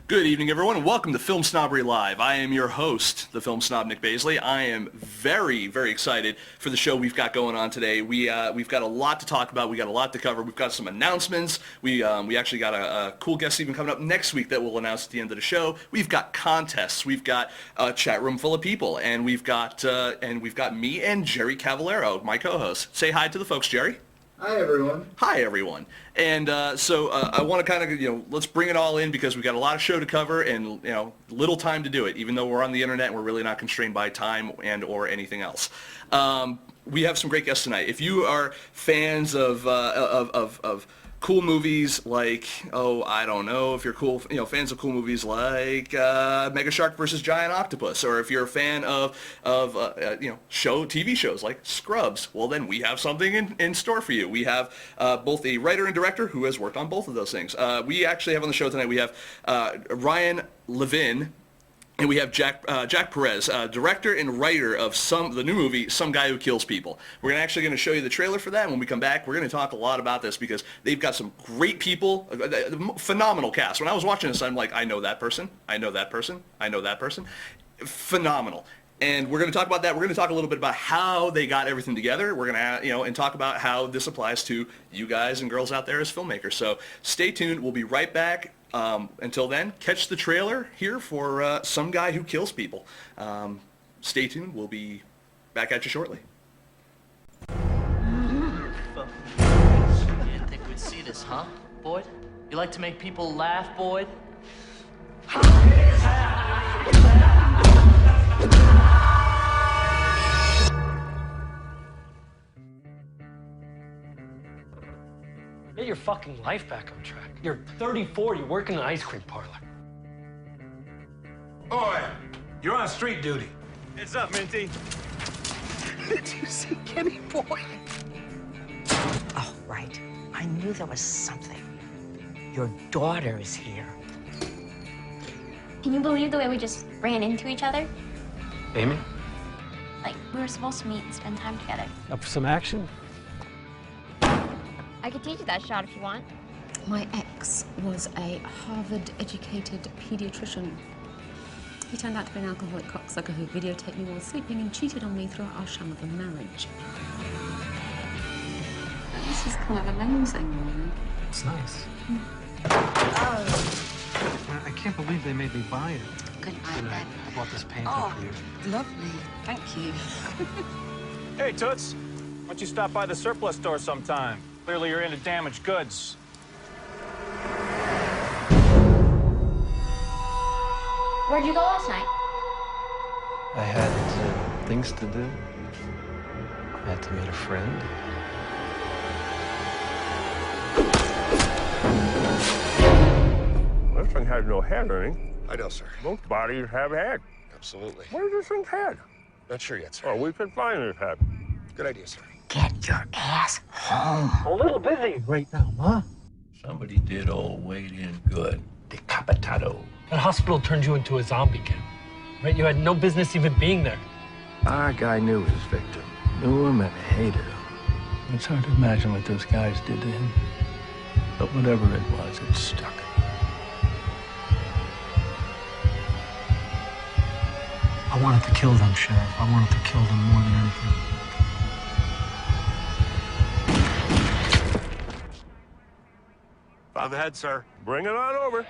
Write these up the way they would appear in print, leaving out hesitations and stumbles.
Good evening, everyone, and welcome to Film Snobbery Live. I am your host, the Film Snob, Nick Baisley. I am very, very excited for the show we've got going on today. We've got a lot to talk about. We got a lot to cover. We've got some announcements. We actually got a cool guest even coming up next week that we'll announce at the end of the show. We've got contests. We've got a chat room full of people, and we've got me and Jerry Cavallero, my co-host. Say hi to the folks, Jerry. Hi, everyone. Hi, everyone. And so I want to kind of, let's bring it all in because we've got a lot of show to cover and, little time to do it, even though we're on the internet and we're really not constrained by time and or anything else. We have some great guests tonight. If you are fans of cool movies like, I don't know, if you're fans of cool movies like Mega Shark versus Giant Octopus, or if you're a fan of TV shows like Scrubs, well then we have something in store for you. We have both a writer and director who has worked on both of those things. We actually have on the show tonight, we have Ryan Levin, and we have Jack Perez, director and writer of the new movie, Some Guy Who Kills People. We're actually going to show you the trailer for that, and when we come back, we're going to talk a lot about this because they've got some great people, phenomenal cast. When I was watching this, I'm like, I know that person, I know that person, I know that person. Phenomenal. And we're going to talk about that. We're going to talk a little bit about how they got everything together. We're going to, and talk about how this applies to you guys and girls out there as filmmakers. So stay tuned. We'll be right back. Until then, catch the trailer here for Some Guy Who Kills People. Stay tuned. We'll be back at you shortly. You didn't think we'd see this, huh, Boyd? You like to make people laugh, Boyd? Get your fucking life back on track. You're 34, you work in an ice cream parlor. Boy, you're on street duty. What's up, Minty? Did you see Kenny Boy? Oh, right. I knew there was something. Your daughter is here. Can you believe the way we just ran into each other? Amy? Like, we were supposed to meet and spend time together. Up for some action? I could teach you that shot if you want. My ex was a Harvard-educated pediatrician. He turned out to be an alcoholic cocksucker who videotaped me while sleeping and cheated on me throughout our sham of a marriage. This is kind of amazing. It's nice. Oh. I can't believe they made me buy it. Couldn't buy that. I bought this painting for you. Lovely. Thank you. Hey, Toots. Why don't you stop by the surplus store sometime? Clearly you're into damaged goods. Where'd you go last night? I had things to do. I had to meet a friend. This thing has no head, Ernie. I know, sir. Most bodies have head. Absolutely. Where's this thing's head? Not sure yet, sir. Oh, we could find this head. Good idea, sir. Get your ass home. A little busy right now, huh? Somebody did old Wade in good. Decapitado. That hospital turned you into a zombie kid, right? You had no business even being there. Our guy knew his victim. Knew him and hated him. It's hard to imagine what those guys did to him. But whatever it was, it stuck. I wanted to kill them, Sheriff. I wanted to kill them more than anything. Found the head, sir. Bring it on over.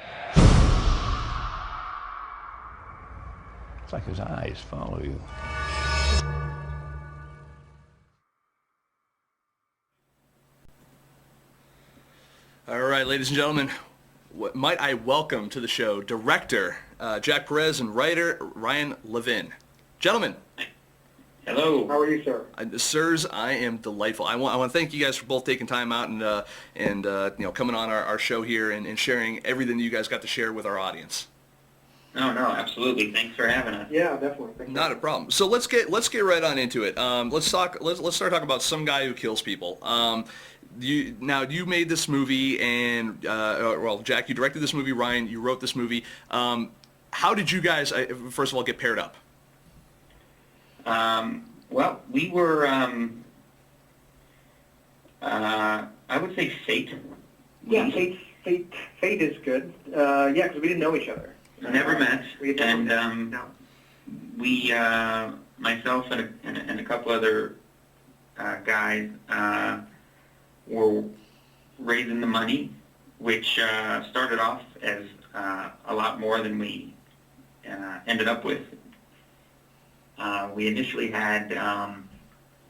It's like his eyes follow you. All right, ladies and gentlemen, might I welcome to the show director Jack Perez and writer Ryan Levin. Gentlemen. Hello. How are you, sir? Sirs, I am delightful. I want to thank you guys for both taking time out and coming on our show here and sharing everything that you guys got to share with our audience. No, absolutely. Thanks for having us. Yeah, definitely. Not a problem. So let's get right on into it. Let's start talking about Some Guy Who Kills People. You made this movie, and Jack, you directed this movie. Ryan, you wrote this movie. How did you guys, first of all, get paired up? Well, we were, I would say fate. Yeah, Fate is good. Yeah, because we didn't know each other. Never met, We had and no. we, myself and a couple other guys were raising the money, which started off as a lot more than we ended up with. We initially had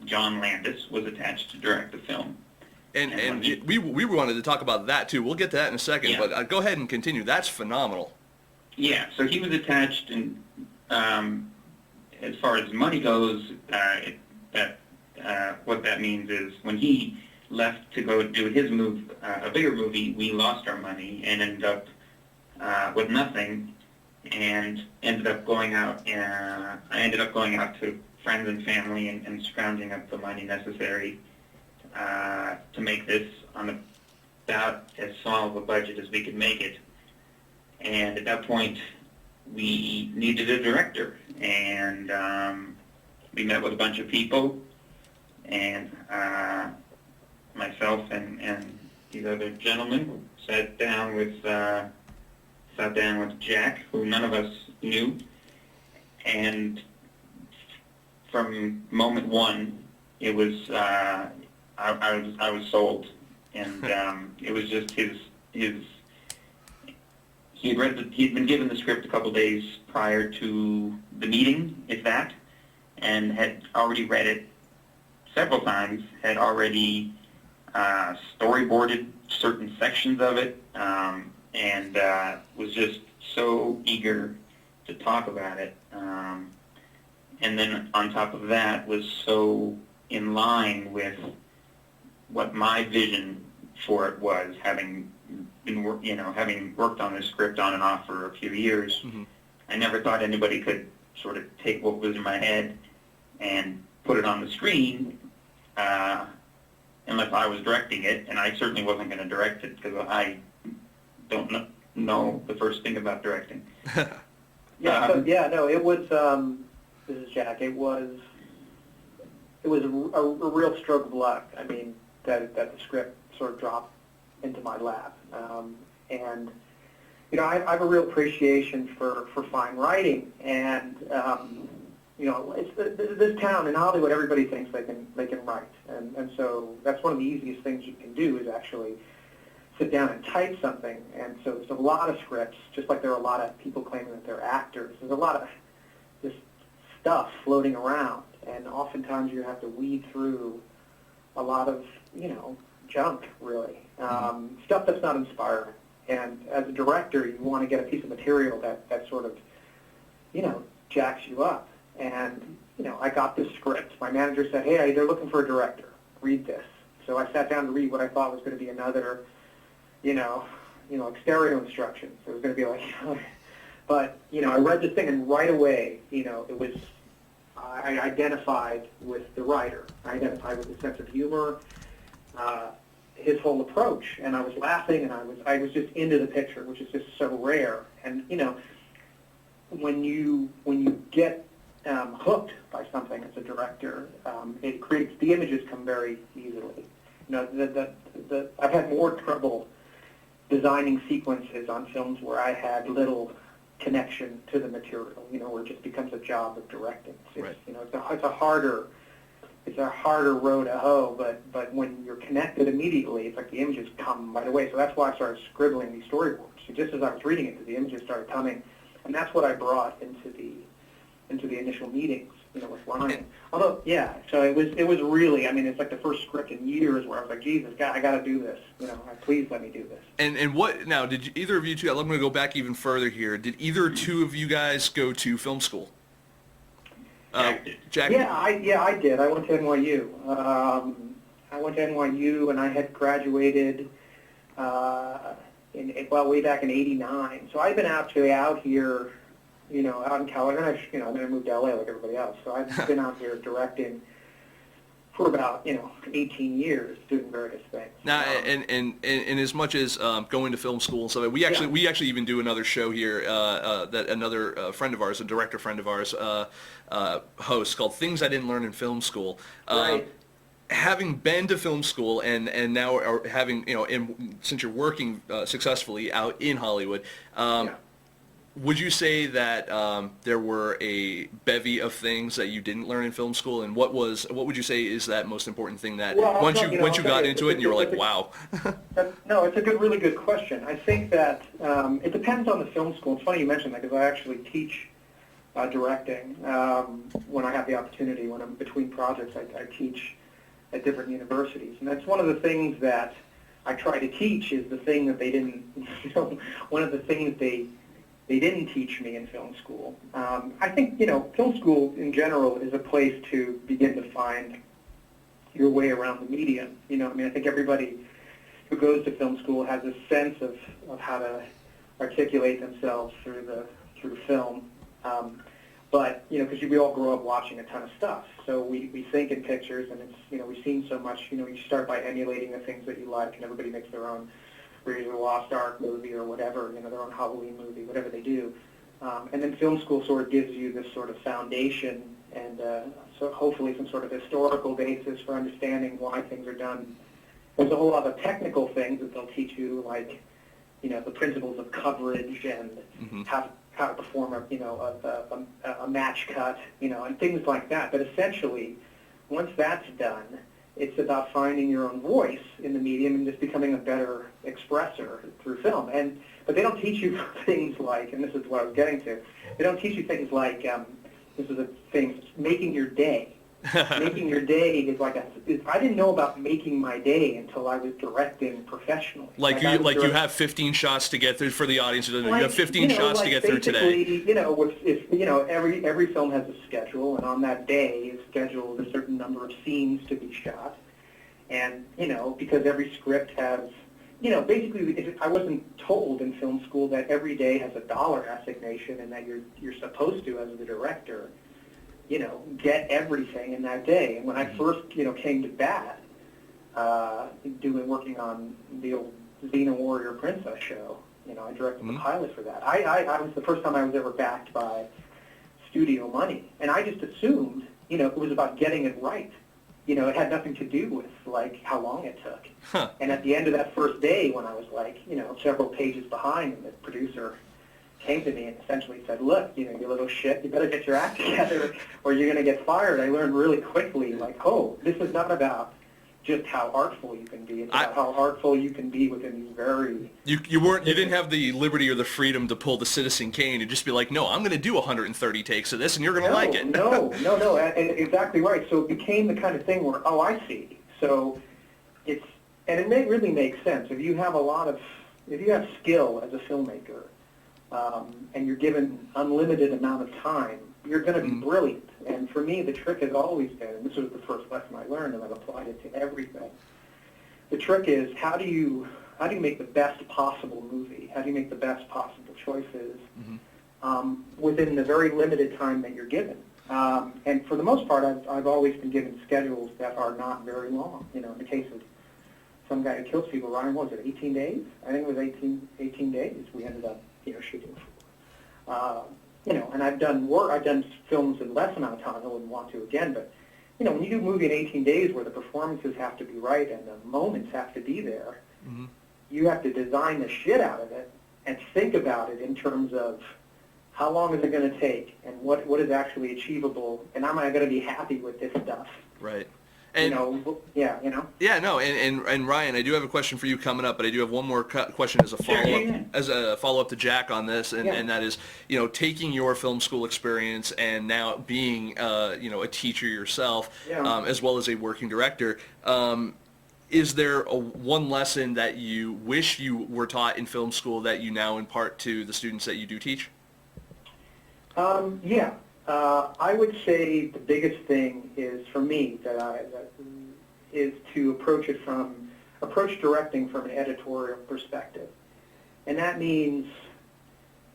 John Landis was attached to direct the film. And we wanted to talk about that too. We'll get to that in a second, Yeah. but go ahead and continue. That's phenomenal. Yeah, so he was attached, and as far as money goes, what that means is when he left to go do his move, a bigger movie, we lost our money and ended up with nothing, and ended up going out. I ended up going out to friends and family and scrounging up the money necessary to make this on about as small of a budget as we could make it. And at that point, we needed a director, and we met with a bunch of people, and myself and these other gentlemen sat down with Jack, who none of us knew, and from moment one, it was I was sold, and it was just his. He'd been given the script a couple days prior to the meeting, if that, and had already read it several times, had already storyboarded certain sections of it, and was just so eager to talk about it. And then on top of that, was so in line with what my vision for it was, having worked on this script on and off for a few years. Mm-hmm. I never thought anybody could sort of take what was in my head and put it on the screen unless I was directing it, and I certainly wasn't going to direct it because I don't know the first thing about directing. It was. This is Jack. It was a real stroke of luck. I mean, that the script sort of dropped into my lap, and I have a real appreciation for fine writing, and it's this town in Hollywood. Everybody thinks they can write, and so that's one of the easiest things you can do is actually sit down and type something. And so there's a lot of scripts, just like there are a lot of people claiming that they're actors. There's a lot of just stuff floating around, and oftentimes you have to weed through a lot of junk, really, stuff that's not inspiring. And as a director, you want to get a piece of material that sort of jacks you up. And I got this script. My manager said, "Hey, they're looking for a director. Read this." So I sat down to read what I thought was going to be another like stereo instructions. It was going to be like, but I read this thing, and right away, it was. I identified with the writer. I identified with his sense of humor, his whole approach, and I was laughing, and I was just into the picture, which is just so rare. And when you get hooked by something as a director, it creates the images come very easily. I've had more trouble designing sequences on films where I had little connection to the material, where it just becomes a job of directing. It's a harder row to hoe, but when you're connected immediately, it's like the images come right away. So that's why I started scribbling these storyboards. So just as I was reading it, the images started coming, and that's what I brought into the initial meetings, with Ryan. Although, so it was really, it's like the first script in years where I was like, Jesus, I got to do this. Please let me do this. And what now? Did either of you two? I'm going to go back even further here. Did either two of you guys go to film school? Jack? Yeah, I did. I went to NYU. And I had graduated way back in '89. So I've been out here, out in California. Then I moved to LA like everybody else. So I've been out here directing for about 18 years, doing various things. Now, and as much as going to film school and stuff, we actually even do another show here that another friend of ours, a director friend of ours, hosts called "Things I Didn't Learn in Film School." Right. having been to film school and now are having, since you're working successfully out in Hollywood, would you say that there were a bevy of things that you didn't learn in film school, and what would you say is that most important thing that once you got into it and you were like, wow? No, it's a really good question. I think that it depends on the film school. It's funny you mentioned that because I actually teach directing when I have the opportunity. When I'm between projects, I teach at different universities, and that's one of the things that I try to teach is the thing that they didn't. One of the things they didn't teach me in film school. I think, film school in general is a place to begin to find your way around the medium. I think everybody who goes to film school has a sense of how to articulate themselves through film. But, because we all grow up watching a ton of stuff. So we think in pictures, and it's, we've seen so much, you start by emulating the things that you like, and everybody makes their own Raiders of the Lost Ark movie or whatever, their own Halloween movie, whatever they do. And then film school sort of gives you this sort of foundation and so hopefully some sort of historical basis for understanding why things are done. There's a whole lot of technical things that they'll teach you, like, the principles of coverage and how to perform a match cut, and things like that. But essentially, once that's done, it's about finding your own voice in the medium and just becoming a better expresser through film. But they don't teach you things like, and this is what I was getting to, they don't teach you things like, this is a thing, making your day. Making your day is like I didn't know about making my day until I was directing professionally. You have 15 shots to get through, for the audience who doesn't know, you have 15 shots to get through today. Every film has a schedule, and on that day is scheduled a certain number of scenes to be shot. And, because every script has, basically I wasn't told in film school that every day has a dollar assignation and that you're supposed to, as the director, get everything in that day. And when I first, came to bat, working on the old Xena Warrior Princess show, I directed the pilot for that. I was the first time I was ever backed by studio money. And I just assumed, it was about getting it right. It had nothing to do with, like, how long it took. Huh. And at the end of that first day, when I was, like, several pages behind, and the producer came to me and essentially said, look, you little shit, you better get your act together or you're going to get fired. I learned really quickly, like, this is not about just how artful you can be. It's about how artful you can be within these very... You didn't have the liberty or the freedom to pull the Citizen Kane and just be like, no, I'm going to do 130 takes of this and you're going to like it. No, exactly right. So it became the kind of thing where, I see. So it really makes sense. If you have skill as a filmmaker, and you're given unlimited amount of time, you're going to be brilliant. And for me, the trick has always been, and this was the first lesson I learned, and I've applied it to everything. The trick is how do you make the best possible movie? How do you make the best possible choices within the very limited time that you're given? And for the most part, I've always been given schedules that are not very long. In the case of some guy who kills people, Ryan, what was it, 18 days? I think it was 18 days we ended up shooting for. And I've done films in less amount of time. I wouldn't want to again, but when you do a movie in 18 days where the performances have to be right and the moments have to be there, you have to design the shit out of it and think about it in terms of how long is it going to take and what is actually achievable, and am I going to be happy with this stuff? Right. And, Yeah, no, and Ryan, I do have a question for you coming up, but I do have one more question as a follow-up to Jack on this, and that is, taking your film school experience and now being, a teacher yourself, as well as a working director. Is there one lesson that you wish you were taught in film school that you now impart to the students that you do teach? I would say the biggest thing is, for me, is to approach directing from an editorial perspective. And that means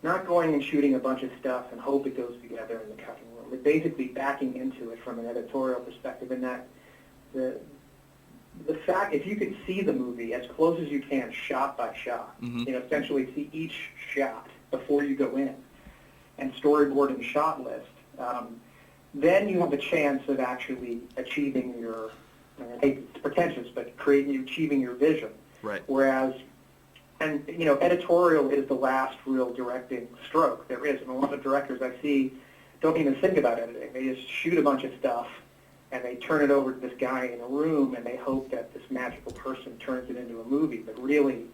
not going and shooting a bunch of stuff and hope it goes together in the cutting room, but basically backing into it from an editorial perspective, and that the fact, if you could see the movie as close as you can, shot by shot, essentially see each shot before you go in, and storyboard and shot list, then you have a chance of actually achieving your I hate it's pretentious, but achieving your vision. Right. Whereas, and editorial is the last real directing stroke there is. And a lot of directors I see don't even think about editing. They just shoot a bunch of stuff and they turn it over to this guy in a room and they hope that this magical person turns it into a movie. But really,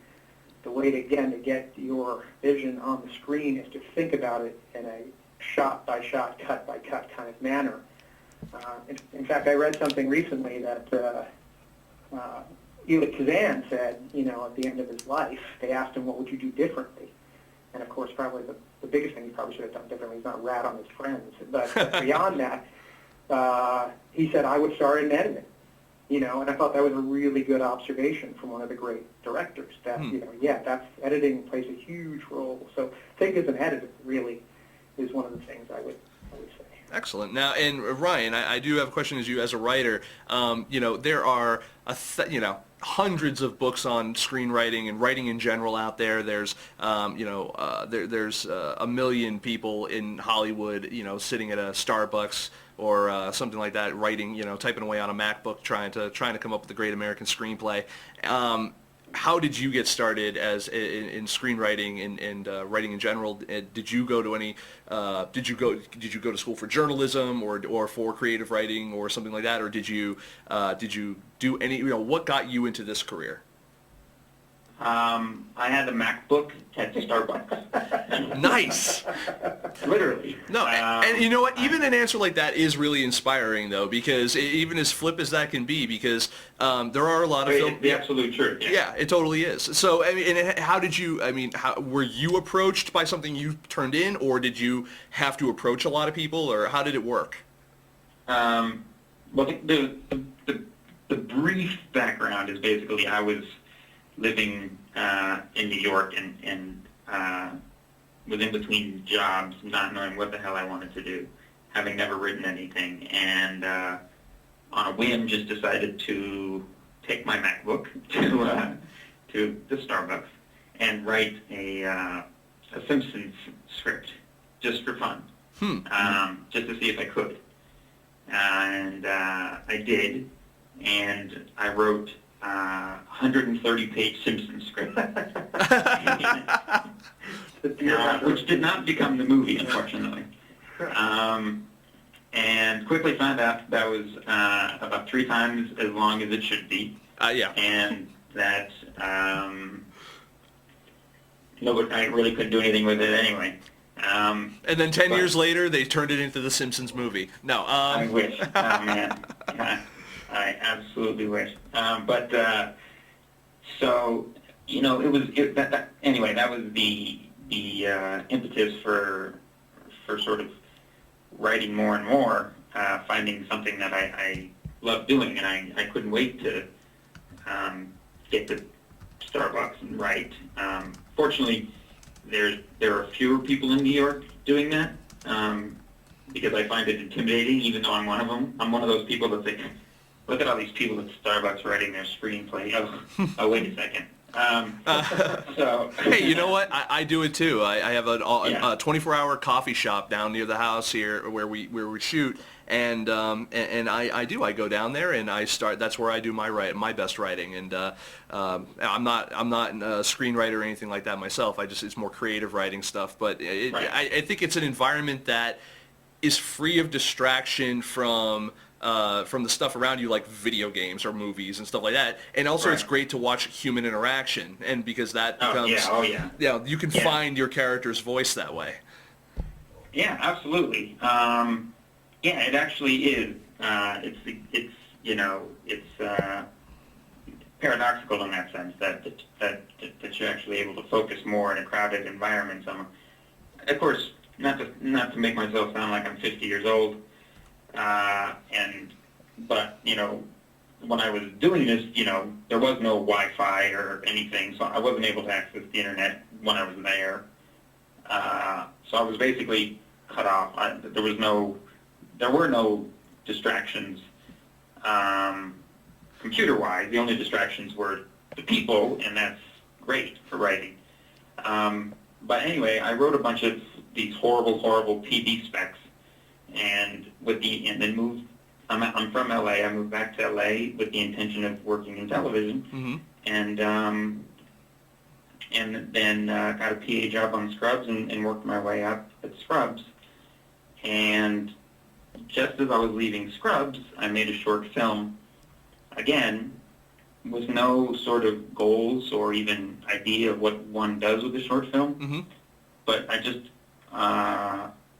the way to get your vision on the screen is to think about it in a shot-by-shot, cut-by-cut kind of manner. In fact, I read something recently that Eli Kazan said, at the end of his life, they asked him, what would you do differently? And of course, probably the biggest thing he probably should have done differently is not rat on his friends. But beyond that, he said, I would start in editing. And I thought that was a really good observation from one of the great directors. That that's editing plays a huge role. So think as an editor really is one of the things I would say. Excellent. Now, and Ryan, I do have a question as you as a writer. There are hundreds of books on screenwriting and writing in general out there. There's there's a million people in Hollywood, sitting at a Starbucks or something like that, writing, typing away on a MacBook, trying to come up with a great American screenplay. How did you get started in screenwriting and writing in general? Did you go to any? Did you go to school for journalism or for creative writing or something like that, or did you do any? What got you into this career? I had a MacBook at Starbucks. Nice. Literally. No, and you know what? Even an answer like that is really inspiring, though, because even as flip as that can be, because there are a lot of It's the absolute truth. Yeah, it totally is. So, how did you? How were you approached by something you turned in, or did you have to approach a lot of people, or how did it work? Well, the brief background is basically I was living in New York and was in between jobs, not knowing what the hell I wanted to do, having never written anything, and on a whim just decided to take my MacBook to the Starbucks and write a Simpsons script just for fun, just to see if I could. And I did, and I wrote 130-page Simpsons script, which did not become the movie, unfortunately. And quickly found out that was about 3 times as long as it should be. Yeah. And that nobody, I really couldn't do anything with it anyway. And then 10 years later, they turned it into the Simpsons movie. No. I wish. Oh, man. I absolutely wish. So, anyway, that was the impetus for sort of writing more and more, finding something that I love doing, and I couldn't wait to get to Starbucks and write. Fortunately, there are fewer people in New York doing that, because I find it intimidating, even though I'm one of them. I'm one of those people that think, look at all these people at Starbucks writing their screenplay. Oh, wait a second. Hey, you know what? I do it too. I have a 24-hour coffee shop down near the house here where we shoot, and I go down there and I start. That's where I do my best writing, and I'm not a screenwriter or anything like that myself. It's more creative writing stuff. But I think it's an environment that is free of distraction from the stuff around you, like video games or movies and stuff like that. And also it's great to watch human interaction, and because that becomes you can find your character's voice that way. Yeah, absolutely. It actually is. It's paradoxical in that sense that you're actually able to focus more in a crowded environment. Of course, not to make myself sound like I'm 50 years old. But when I was doing this, there was no Wi-Fi or anything, so I wasn't able to access the internet when I was there. So I was basically cut off. There were no distractions, computer-wise. The only distractions were the people, and that's great for writing. But anyway, I wrote a bunch of these horrible TV specs, and then moved I'm from LA. I moved back to LA with the intention of working in television, and then got a PA job on Scrubs and worked my way up at Scrubs. And just as I was leaving Scrubs, I made a short film, again, with no sort of goals or even idea of what one does with a short film. But I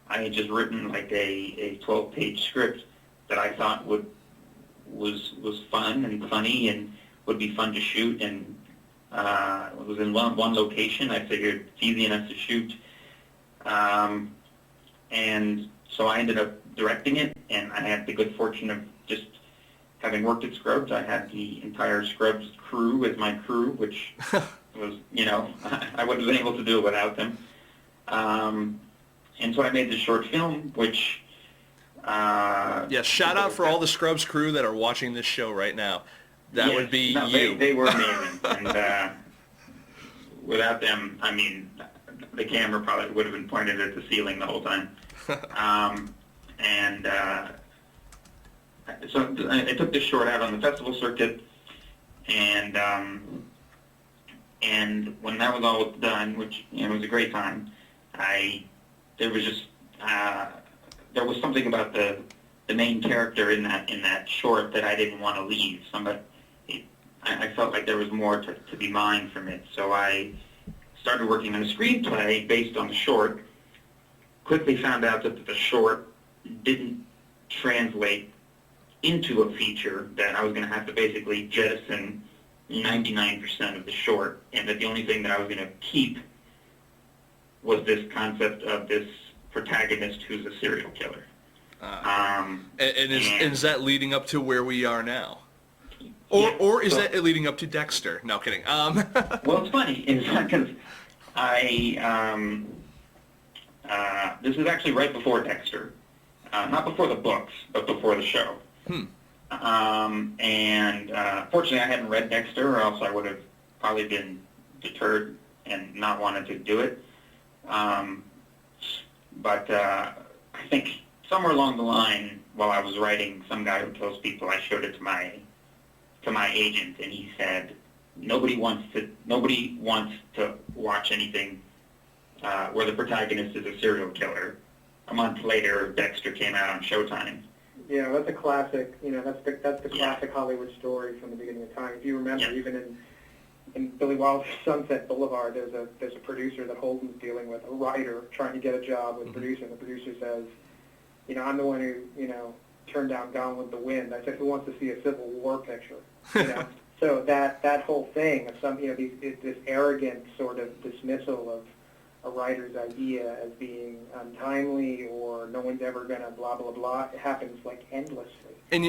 had just written like a 12-page script that I thought was fun and funny and would be fun to shoot, and it was in one location. I figured it's easy enough to shoot, and so I ended up directing it, and I had the good fortune of just having worked at Scrubs. I had the entire Scrubs crew as my crew, which was, I wouldn't have been able to do it without them. And so I made this short film, which... shout out for all the Scrubs crew that are watching this show right now. That would be you. They were amazing. And without them, I mean, the camera probably would have been pointed at the ceiling the whole time. So I took this short out on the festival circuit, and when that was all done, which was a great time, there was something about the main character in that short that I didn't want to leave. I felt like there was more to be mined from it, so I started working on a screenplay based on the short. Quickly found out that the short didn't translate into a feature, that I was going to have to basically jettison 99% of the short, and that the only thing that I was going to keep was this concept of this protagonist who's a serial killer. And is that leading up to where we are now? Or is that leading up to Dexter? No, kidding. Well, it's funny, because this is actually right before Dexter. Not before the books, but before the show. Fortunately, I hadn't read Dexter, or else I would have probably been deterred and not wanted to do it. But I think somewhere along the line, while I was writing Some Guy Who Kills People, I showed it to my agent, and he said, nobody wants to watch anything where the protagonist is a serial killer. A month later, Dexter came out on Showtime. Yeah, that's a classic. That's the classic Hollywood story from the beginning of time. If you remember, even in Billy Wilder's Sunset Boulevard, there's a producer that Holden's dealing with, a writer trying to get a job with a producer, and the producer says, I'm the one who turned down Gone with the Wind. I said, who wants to see a Civil War picture? So that whole thing of this arrogant sort of dismissal of a writer's idea as being untimely or no one's ever gonna blah blah blah, it happens like endlessly. And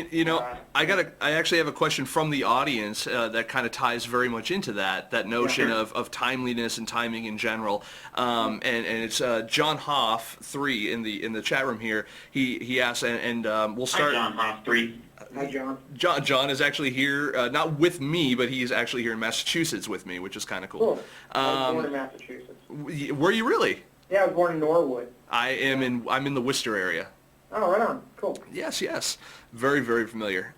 I actually have a question from the audience that kind of ties very much into that notion of timeliness and timing in general. And it's John Hoff 3 in the chat room here. He asks, and we'll start. Hi, John Hoff 3. Hi, John. John is actually here, not with me, but he's actually here in Massachusetts with me, which is kind of cool. Cool. I was born in Massachusetts. Were you really? Yeah, I was born in Norwood. I'm in the Worcester area. Oh, right on. Cool. Yes. Very, very familiar.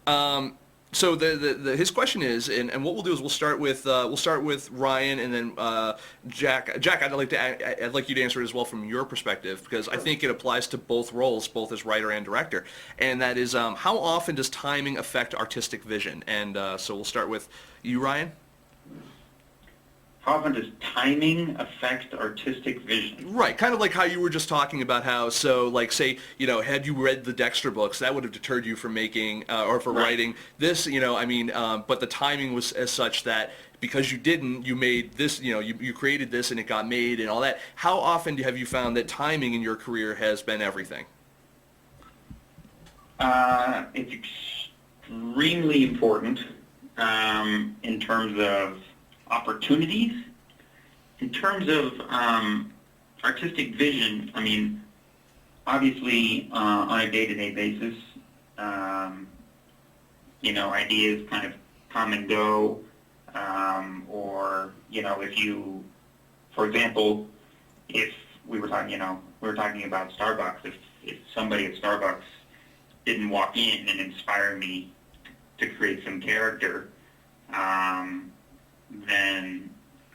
So his question is, and what we'll do is we'll start with Ryan, and then Jack. Jack, I'd like you to answer it as well from your perspective, because I think it applies to both roles, both as writer and director. And that is, how often does timing affect artistic vision? And so we'll start with you, Ryan. How often does timing affect artistic vision? Right, kind of like how you were just talking about how, so like say, had you read the Dexter books, that would have deterred you from making, or for writing this, but the timing was as such that because you didn't, you made this, you created this and it got made and all that. How often have you found that timing in your career has been everything? It's extremely important in terms of opportunities. In terms of artistic vision, obviously on a day-to-day basis, ideas kind of come and go, or if you, for example, if we were talking about Starbucks, if somebody at Starbucks didn't walk in and inspire me to create some character, then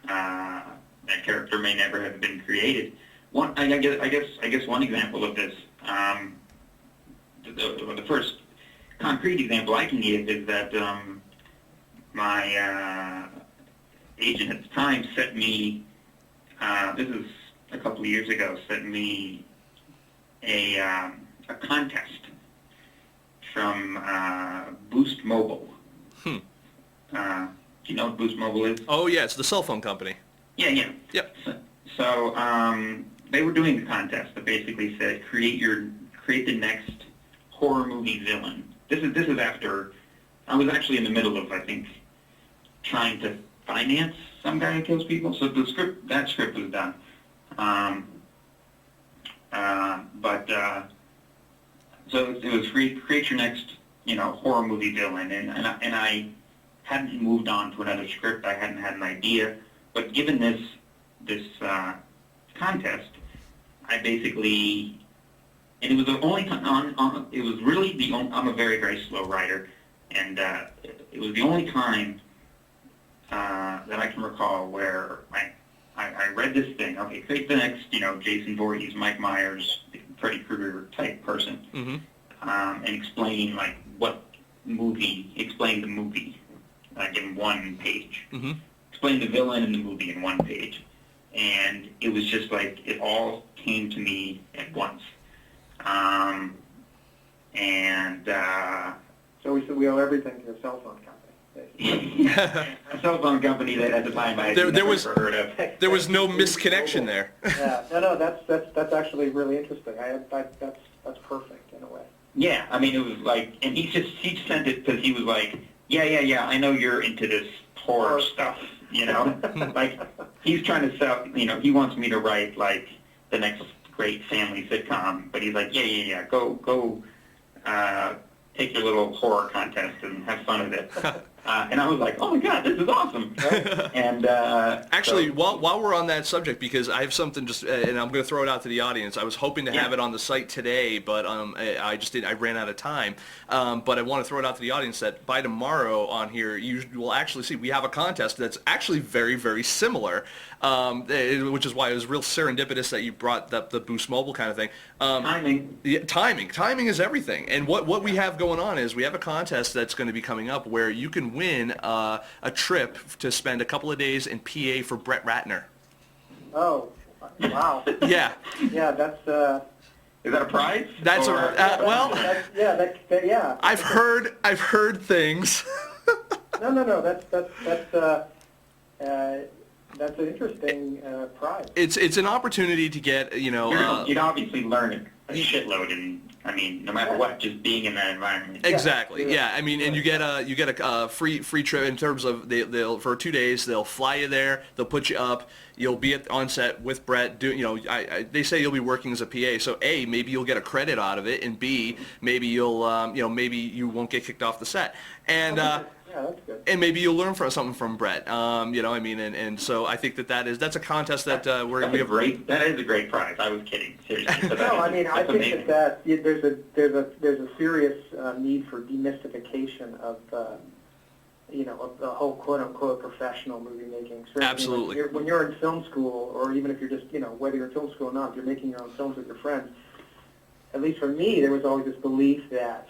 that character may never have been created. I guess one example of this, the first concrete example I can give is that my agent at the time sent me, this is a couple of years ago, sent me a contest from Boost Mobile. Do you know what Boost Mobile is? Oh, yeah, it's the cell phone company. Yeah. Yep. So they were doing a contest that basically said create the next horror movie villain. This is after I was actually in the middle of, I think, trying to finance some guy who kills people. So that script was done. So it was create your next, horror movie villain, and I hadn't moved on to another script. I hadn't had an idea, but given this contest, I basically, and it was the only time it was really the only. I'm a very, very slow writer, and it was the only time that I can recall where I read this thing. Okay, create the next, Jason Voorhees, Mike Myers, Freddy Krueger type person, and explain explain the movie, in one page. Explain the villain in the movie in one page, and it was just like it all came to me at once. So we owe everything to a cell phone company. A cell phone company that at the time I had There never was- heard of. There was no misconnection there. Yeah, no, that's actually really interesting. That's perfect in a way. Yeah, I mean, it was like, and he sent it because he was like, yeah, I know you're into this horror stuff, like, he's trying to sell, he wants me to write, like, the next great family sitcom, but he's like, yeah, go, take your little horror contest and have fun with it. And I was like, oh my God, this is awesome. And actually, while we're on that subject, because I have something and I'm going to throw it out to the audience. I was hoping to have it on the site today, but I ran out of time. But I want to throw it out to the audience that by tomorrow on here, you will actually see we have a contest that's actually very, very similar, which is why it was real serendipitous that you brought the Boost Mobile kind of thing. Timing. Yeah, timing is everything. And what we have going on is we have a contest that's going to be coming up where you can win a trip to spend a couple of days in PA for Brett Ratner. Oh, wow. Yeah. Yeah, that's. Is that a prize? That's yeah. I've heard things. No. That's an interesting prize. It's an opportunity to get you'd obviously learn a shitload, and I mean, no matter what, just being in that environment. Exactly. Yeah. I mean, and you get a free trip in terms of they'll for 2 days they'll fly you there, they'll put you up, you'll be on set with Brett. They say you'll be working as a PA, so A, maybe you'll get a credit out of it, and B, maybe you'll maybe you won't get kicked off the set, and. Yeah, that's good. And maybe you'll learn something from Brett. And so I think that's a contest that That is a great prize. I was kidding, seriously. No, I mean, I think amazing. that there's a serious need for demystification of of the whole quote unquote professional movie making. Certainly Absolutely. When you're in film school, or even if you're just whether you're in film school or not, if you're making your own films with your friends. At least for me, there was always this belief that.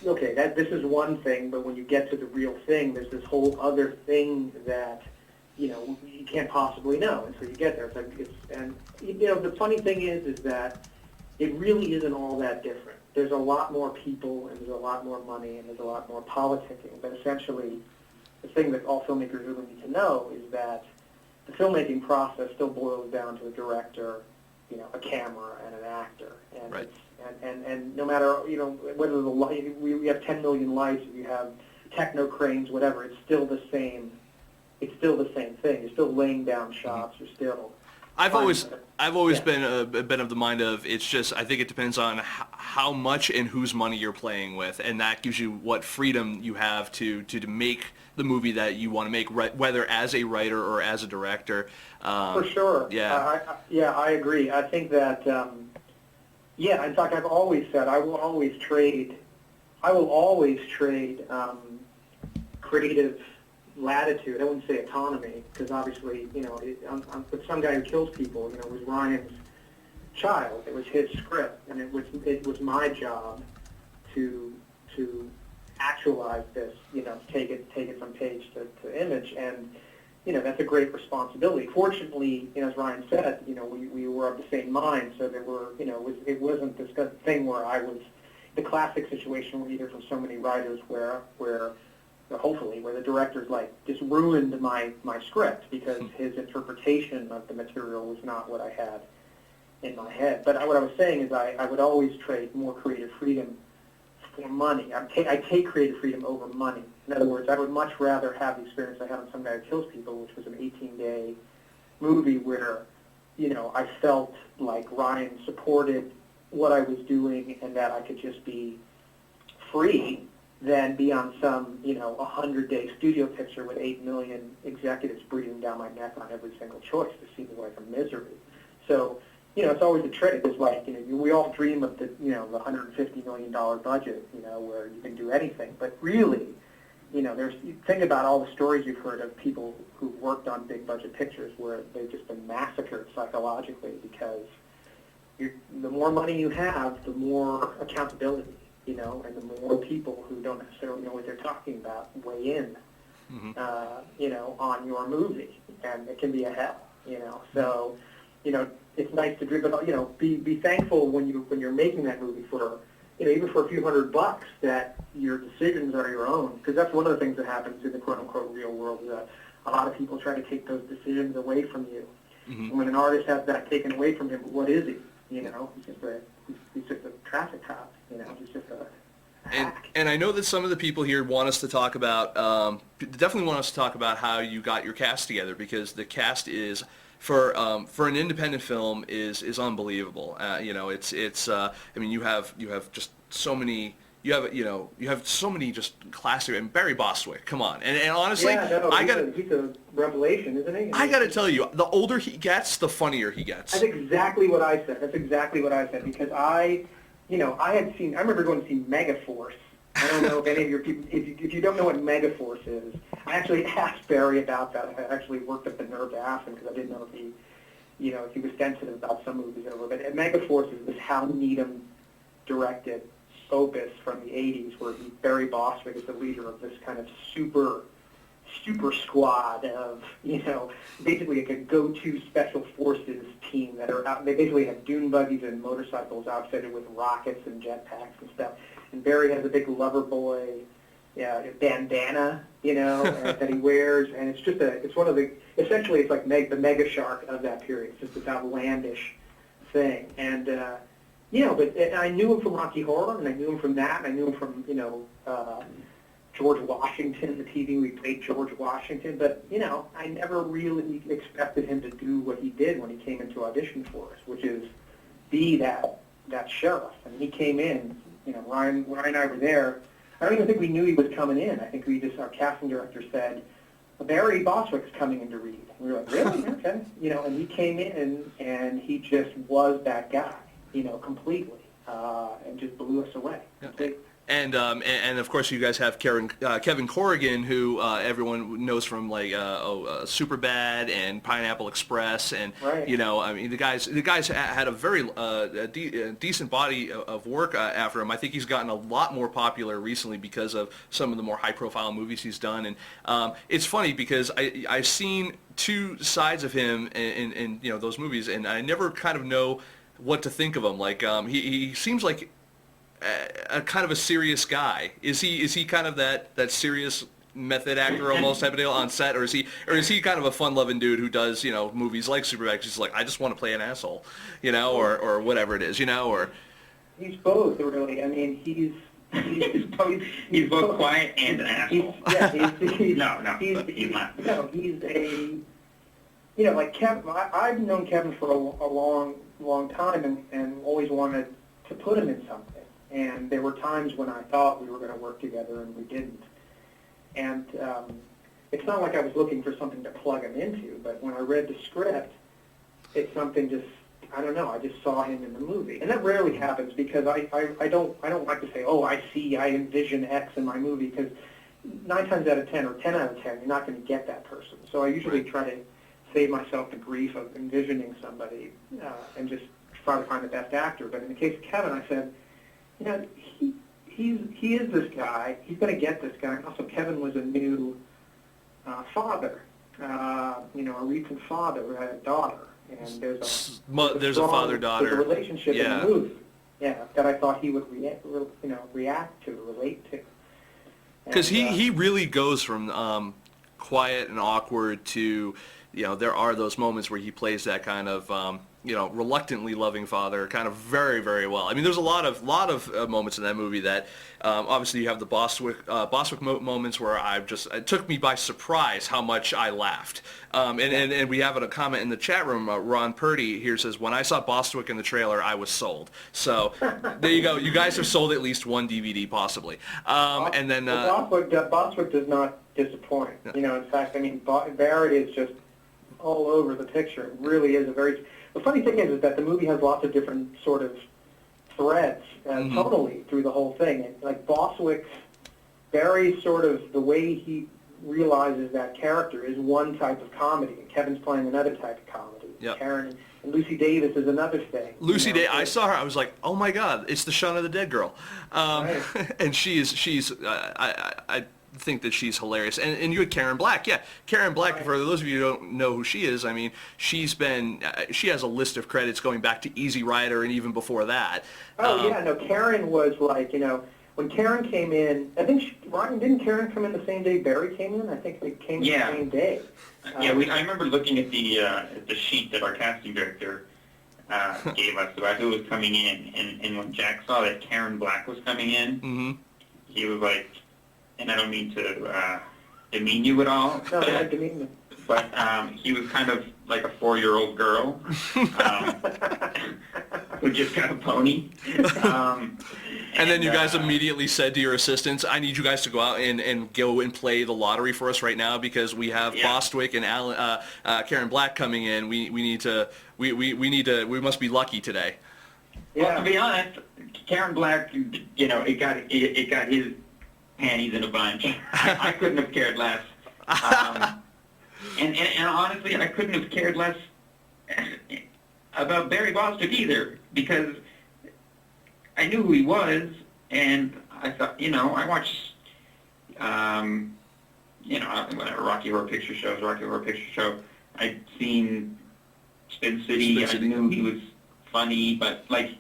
Okay, this is one thing, but when you get to the real thing, there's this whole other thing that, you can't possibly know until you get there. The funny thing is that it really isn't all that different. There's a lot more people, and there's a lot more money, and there's a lot more politicking. But essentially, the thing that all filmmakers really need to know is that the filmmaking process still boils down to a director, a camera, and an actor. And right. And no matter, whether the light, we have 10 million lights, you have techno cranes, whatever, it's still the same thing. You're still laying down shots. You're still. I've always been of the mind of it's just I think it depends on how much and whose money you're playing with, and that gives you what freedom you have to make the movie that you want to make, whether as a writer or as a director. For sure. Yeah. I agree. I think that Yeah, in fact, I've always said I will always trade creative latitude. I wouldn't say autonomy, because obviously, but some guy who kills people, was Ryan's child. It was his script, and it was my job to actualize this, take it from page to image, and that's a great responsibility. Fortunately, as Ryan said, we were of the same mind, so there were, it wasn't this kind of thing where I was the classic situation where you hear from so many writers where hopefully, where the director's just ruined my script because his interpretation of the material was not what I had in my head. But what I was saying is I would always trade more creative freedom for money. I take creative freedom over money. In other words, I would much rather have the experience I had on Some Guy Who Kills People, which was an 18-day movie where, I felt like Ryan supported what I was doing and that I could just be free than be on some, 100-day studio picture with 8 million executives breathing down my neck on every single choice to seem like a misery. So, it's always a trade. It's like, we all dream of the, the $150 million budget, where you can do anything. But really, you think about all the stories you've heard of people who worked on big budget pictures where they've just been massacred psychologically because the more money you have, the more accountability, and the more people who don't necessarily know what they're talking about weigh in, on your movie, and it can be a hell, So, it's nice to dream, but be thankful when you're making that movie for, even for a few $100 that your decisions are your own, because that's one of the things that happens in the quote-unquote real world, is that a lot of people try to take those decisions away from you. And when an artist has that taken away from him, what is he? He's just a traffic cop. He's just a hack. And I know that some of the people here want us to talk about, definitely want us to talk about how you got your cast together, because the cast is, for an independent film, is unbelievable. It's I mean, you have just so many. You have so many just classic, and Barry Bostwick, come on. And honestly, he's a revelation, isn't he? I got to tell you, the older he gets, the funnier he gets. That's exactly what I said. Because I remember going to see Megaforce. I don't know if any of your people, if you don't know what Megaforce is, I actually asked Barry about that. I actually worked up the nerve to ask him because I didn't know if he was sensitive about some movies over. But Megaforce is this Hal Needham directed opus from the 80s where Barry Bostwick is the leader of this kind of super squad of, basically like a go-to special forces team that are out. They basically have dune buggies and motorcycles outfitted with rockets and jetpacks and stuff. And Barry has a big lover boy bandana, that he wears, and essentially it's like the mega shark of that period. It's just this outlandish thing. And, but I knew him from Rocky Horror, and I knew him from that, and I knew him from, George Washington, the TV we played George Washington, but, I never really expected him to do what he did when he came into audition for us, which is be that sheriff. And he came in, Ryan and I were there. I don't even think we knew he was coming in. I think our casting director said, Barry Bostwick's coming in to read. And we were like, really? Okay. And he came in, and he just was that guy, completely, and just blew us away. Completely. And of course you guys have Kevin Corrigan, who everyone knows from Superbad and Pineapple Express, and right. I mean the guys had a very decent body of work after him. I think he's gotten a lot more popular recently because of some of the more high-profile movies he's done, and it's funny because I've seen two sides of him in those movies, and I never kind of know what to think of him. Like he seems like a kind of a serious guy. Is he kind of that serious method actor almost type of deal on set, or is he kind of a fun-loving dude who does movies like Superbad? He's like, I just want to play an asshole, or whatever it is, or he's both, really. I mean, he's both quiet and an asshole. He's not. No, he's a like Kevin. I've known Kevin for a long time, and always wanted to put him in something. And there were times when I thought we were going to work together, and we didn't. And it's not like I was looking for something to plug him into, but when I read the script, it's something just I don't know, I just saw him in the movie. And that rarely happens because I don't like to say, oh, I envision X in my movie, because 9 times out of 10 or 10 out of 10, you're not going to get that person. So I usually try to save myself the grief of envisioning somebody and just try to find the best actor. But in the case of Kevin, I said, you know, he is this guy. He's going to get this guy. Also, Kevin was a new father, you know, a recent father who had a daughter. And there's a father-daughter. There's a relationship in the movie, that I thought he would react to, relate to. Because he really goes from quiet and awkward to, you know, there are those moments where he plays that kind of, you know, reluctantly loving father kind of very, very well. I mean, there's a lot of moments in that movie that, obviously you have the Bostwick moments where it took me by surprise how much I laughed. And we have a comment in the chat room, Ron Purdy here says, when I saw Bostwick in the trailer, I was sold. So there you go. You guys have sold at least one DVD possibly. And then Bostwick does not disappoint. You know, in fact, I mean, Barrett is just all over the picture. It really is the funny thing is that the movie has lots of different sort of threads tonally through the whole thing. And like Bostwick's, Barry's sort of, the way he realizes that character is one type of comedy, and Kevin's playing another type of comedy. Yep. Karen and Lucy Davis is another thing. Lucy Davis, I saw her, I was like, oh my God, it's the Shaun of the Dead girl. And she's I think that she's hilarious. And you had Karen Black. Yeah, Karen Black, for those of you who don't know who she is, I mean, she has a list of credits going back to Easy Rider and even before that. Karen was like, you know, when Karen came in, I think, didn't Karen come in the same day Barry came in? I think they came in the same day. I remember looking at the sheet that our casting director gave us about who was coming in, and when Jack saw that Karen Black was coming in, he was like, and I don't mean to demean you at all. No, I don't demean you. But he was kind of like a 4-year-old girl who just got a pony. And then you guys immediately said to your assistants, I need you guys to go out and go and play the lottery for us right now, because we have Bostwick and Karen Black coming in. We must be lucky today. Yeah. Well, to be honest, Karen Black, you know, it got his panties in a bunch. I couldn't have cared less. And honestly, I couldn't have cared less about Barry Bostwick either, because I knew who he was, and I thought, you know, I watched, you know, whatever, Rocky Horror Picture Show. I'd seen Spin City. I knew he was funny, but, like,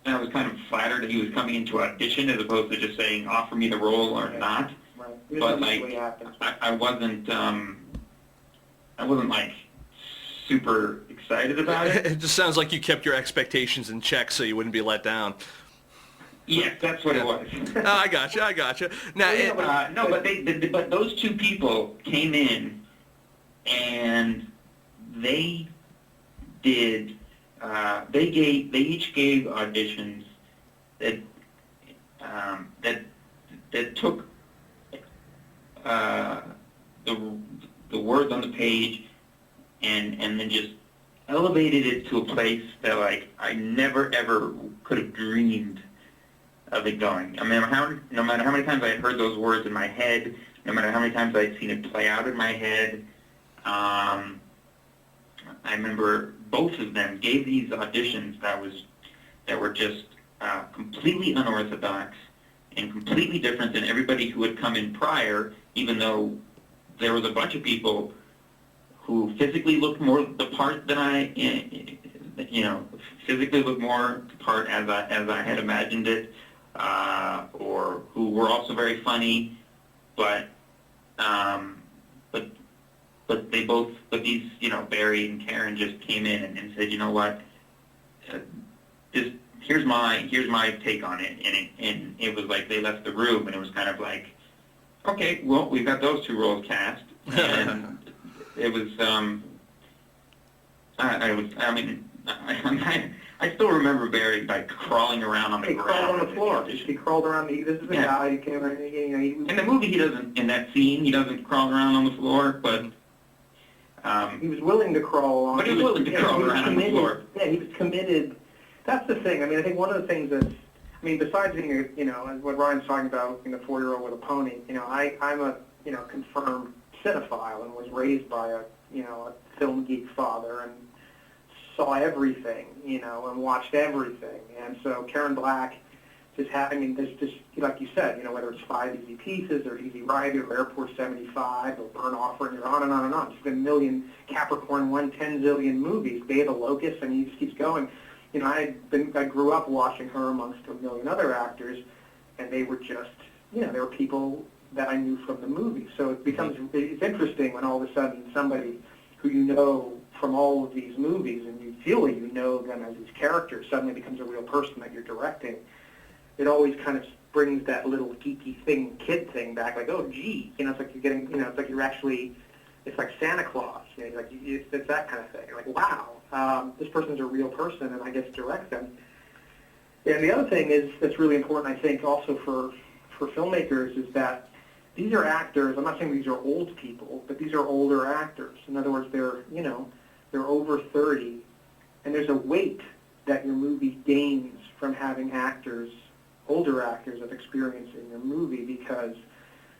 I was kind of flattered that he was coming into audition as opposed to just saying, offer me the role or not. Right. But, like, I wasn't, like, super excited about it. It just sounds like you kept your expectations in check so you wouldn't be let down. Yes, that's what it was. I gotcha. Now, but those two people came in, and they did. They each gave auditions that took the words on the page and then just elevated it to a place that, like, I never ever could have dreamed of it going. I mean, no matter how many times I had heard those words in my head, no matter how many times I'd seen it play out in my head, I remember both of them gave these auditions that were just completely unorthodox and completely different than everybody who had come in prior, even though there was a bunch of people who physically looked more the part than physically looked more the part as I had imagined it, or who were also very funny, but these, you know, Barry and Karen just came in and said, you know what, here's my take on it, and it was like they left the room, and it was kind of like, okay, well, we've got those two roles cast, and it was, I still remember Barry, like, crawling around on the ground. He crawled on the floor. He crawled around. This is the guy who came in. In the movie, he doesn't. In that scene, he doesn't crawl around on the floor. But He was willing to crawl along. But he was willing to crawl around on the floor. Yeah, he was committed. That's the thing. I mean, I think one of the things that's, I mean, besides being a, what Ryan's talking about, 4-year-old with a pony, I'm a, confirmed cinephile and was raised by a film geek father and saw everything, and watched everything. And so Karen Black just there's just, like you said, whether it's 5 Easy Pieces or Easy Rider or Airport 75 or Burn Offering or on and on and on. Just been a million Capricorn 110 zillion movies, Day of the Locust, and he just keeps going. I grew up watching her amongst a million other actors, and they were just, they were people that I knew from the movie. So it's interesting when all of a sudden somebody who you know from all of these movies and you feel like you know them as these characters suddenly becomes a real person that you're directing. It always kind of brings that little geeky kid thing back, like, oh, gee, it's like you're getting, it's like you're actually, it's like Santa Claus, it's that kind of thing. You're like, wow, this person's a real person, and I get to direct them. And the other thing that's really important, I think, also for filmmakers is that these are actors. I'm not saying these are old people, but these are older actors. In other words, they're over 30, and there's a weight that your movie gains from having older actors of experience in your movie, because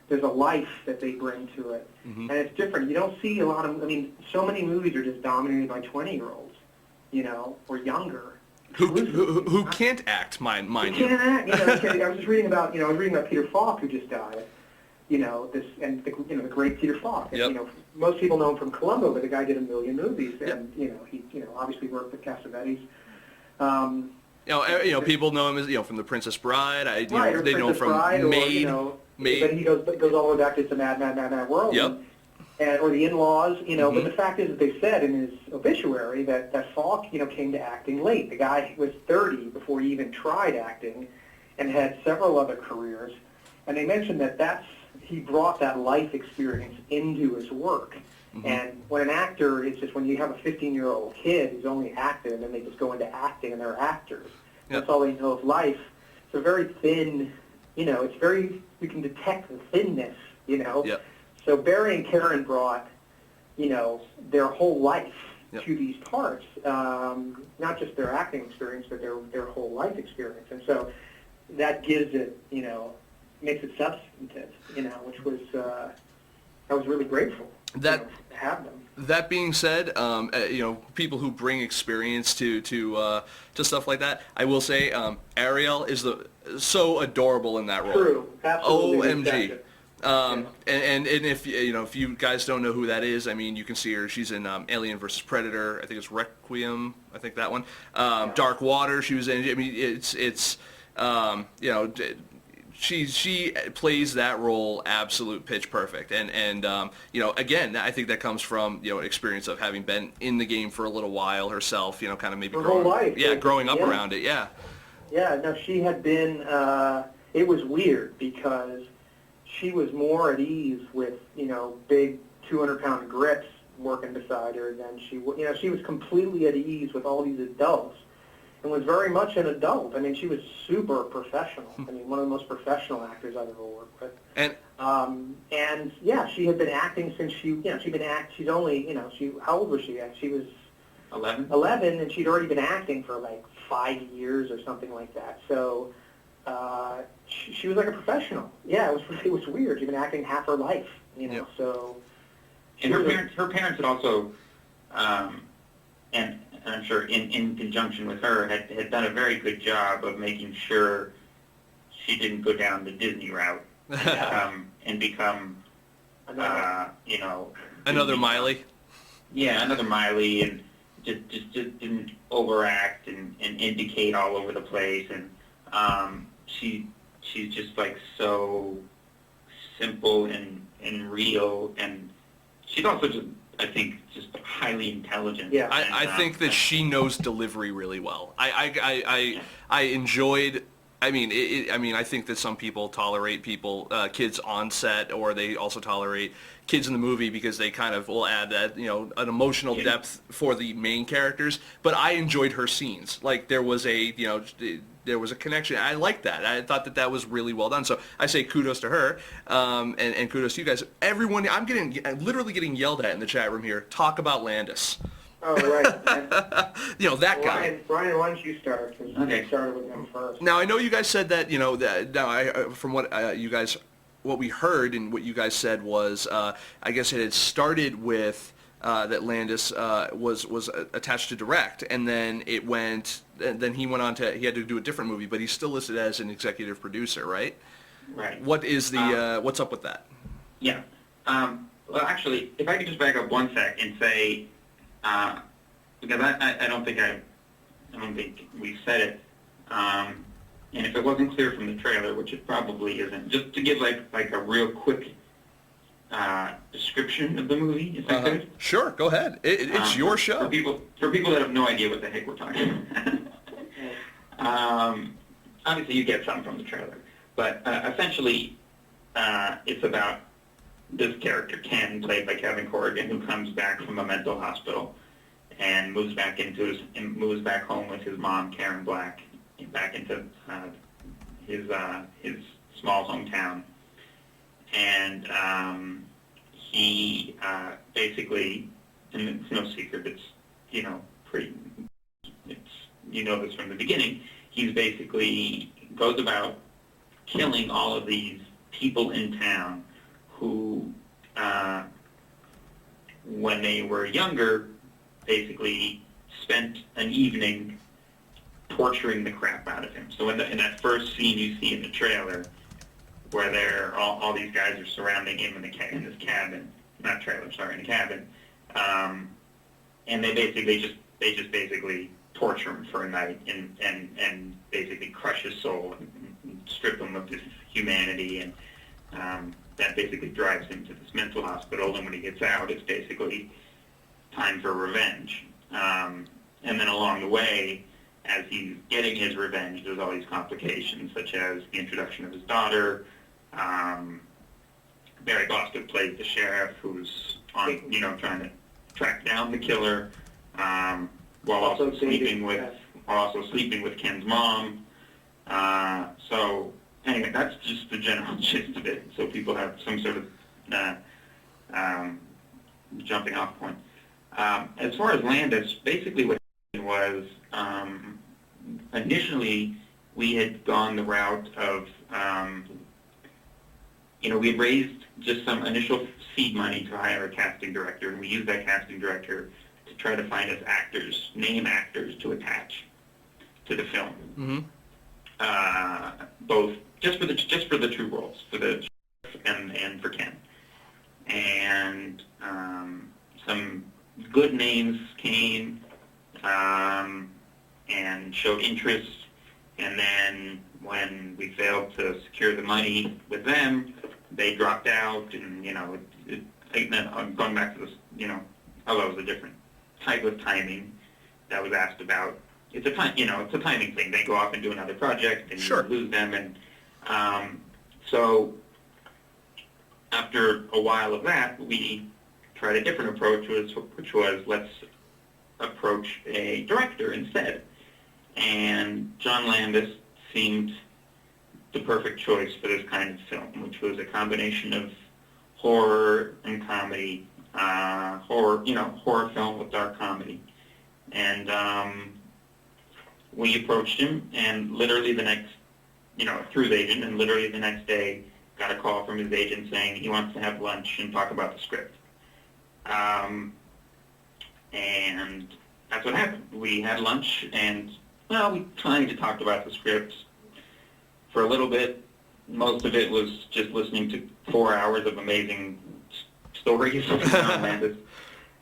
there's a life that they bring to it. And it's different. You don't see a lot of, so many movies are just dominated by 20-year-olds, or younger. Who can't act, mind you. Can't act. I was just reading about, Peter Falk, who just died. The great Peter Falk. Yep. And, most people know him from Columbo, but the guy did a million movies, and he obviously worked with Cassavetes. People know him as from The Princess Bride. Or they know him from Maid. Maid. But he goes all the way back to the Mad World. Yep. Or The In-Laws. But the fact is that they said in his obituary that Falk came to acting late. The guy was 30 before he even tried acting, and had several other careers. And they mentioned that he brought that life experience into his work. And when an actor, it's just when you have a 15-year-old kid who's only acting, and then they just go into acting and they're actors. Yep. That's all they know of life. It's a very thin, it's very, you can detect the thinness, Yep. So Barry and Karen brought, their whole life to these parts, not just their acting experience, but their whole life experience. And so that gives it, makes it substantive, which was, I was really grateful to have them. That being said, people who bring experience to stuff like that, I will say, Ariel is so adorable in that role. True, absolutely. OMG. And if if you guys don't know who that is, you can see her. She's in Alien vs. Predator. I think it's Requiem. I think that one. Dark Water. She was in. She plays that role absolute pitch perfect, and again, I think that comes from experience of having been in the game for a little while herself, kind of maybe her whole life. Growing up around it, Yeah, no, she had been. It was weird because she was more at ease with big 200-pound grips working beside her than she was completely at ease with all these adults. And was very much an adult. She was super professional. One of the most professional actors I've ever worked with. And she had been acting since she's only, how old was she? She was 11. 11, and she'd already been acting for like 5 years or something like that. So she was like a professional. Yeah, it was weird. She'd been acting half her life, Yep. So. And her parents had also, and I'm sure in conjunction with her, had done a very good job of making sure she didn't go down the Disney route and become another Miley. Yeah, another Miley, and just didn't overact and indicate all over the place. And she's just like so simple and real, and she's also just, I think, just highly intelligent. Yeah, I think that she knows delivery really well. I enjoyed. I think that some people tolerate kids on set, or they also tolerate kids in the movie because they kind of will add that an emotional depth for the main characters. But I enjoyed her scenes. Like there was a there was a connection. I like that. I thought that was really well done. So I say kudos to her, and kudos to you guys. Everyone, I'm literally getting yelled at in the chat room here. Talk about Landis. Oh, right. You know, that guy. Brian, why don't you start? Because you started with him first. Now, I know you guys said that, from what you guys, what we heard and what you guys said was, I guess it had started with that Landis was attached to direct, and then then he went on he had to do a different movie, but he's still listed as an executive producer, right? Right. What is the, what's up with that? Yeah. Well, actually, if I could just back up one sec and say, because I don't think we said it, and if it wasn't clear from the trailer, which it probably isn't, just to give like a real quick description of the movie, if I could. Sure, go ahead. It's your show. For people that have no idea what the heck we're talking about. Obviously, you get some from the trailer, but essentially, it's about this character, Ken, played by Kevin Corrigan, who comes back from a mental hospital and moves back home with his mom, Karen Black, back into his small hometown. And he basically, and it's no secret, it's this from the beginning, he's basically goes about killing all of these people in town who, when they were younger, basically spent an evening torturing the crap out of him. So in that first scene you see in the trailer, where all these guys are surrounding him in this cabin, not trailer, sorry, in a cabin, and they just basically torture him for a night and basically crush his soul and strip him of his humanity, and that basically drives him to this mental hospital. And when he gets out, it's basically time for revenge. And then along the way, as he's getting his revenge, there's all these complications, such as the introduction of his daughter. Barry Bostwick plays the sheriff, who's on, trying to track down the killer, while also sleeping with Ken's mom. So anyway, that's just the general gist of it, so people have some sort of jumping off point. As far as Landis, basically what happened was, initially we had gone the route of, we had raised just some initial seed money to hire a casting director, and we used that casting director to try to find us name actors to attach to the film. Mm-hmm. Both just for the true roles, for the sheriff and for Ken. And some good names came and showed interest, and then when we failed to secure the money with them, they dropped out, and I'm going back to this, although it was a different type of timing that was asked about. It's a timing thing. They go off and do another project, and you lose them, and so after a while of that, we tried a different approach, which was let's approach a director instead. And John Landis seemed the perfect choice for this kind of film, which was a combination of horror and comedy, horror film with dark comedy. And we approached him, and literally the next, through his agent, and literally the next day got a call from his agent saying he wants to have lunch and talk about the script. And that's what happened. We had lunch, and, we kind of talked about the script for a little bit. Most of it was just listening to 4 hours of amazing stories from John Landis.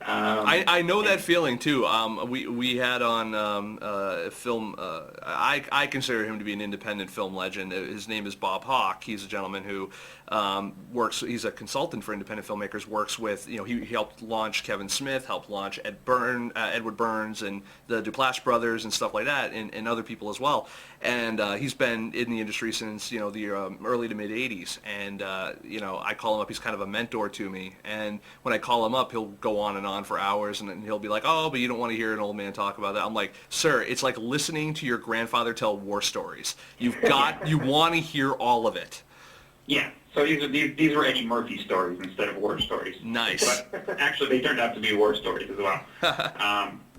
I know that feeling too. We had on film. I consider him to be an independent film legend. His name is Bob Hawke. He's a gentleman who works. He's a consultant for independent filmmakers. Works with, he helped launch Kevin Smith, helped launch Edward Burns, and the Duplass brothers and stuff like that, and other people as well. And he's been in the industry since the early to mid '80s. And I call him up. He's kind of a mentor to me. And when I call him up, he'll go on and on for hours, and he'll be like, "Oh, but you don't want to hear an old man talk about that." I'm like, "Sir, it's like listening to your grandfather tell war stories. You want to hear all of it." Yeah. So these were Eddie Murphy stories instead of war stories. Nice. But actually, they turned out to be war stories as well,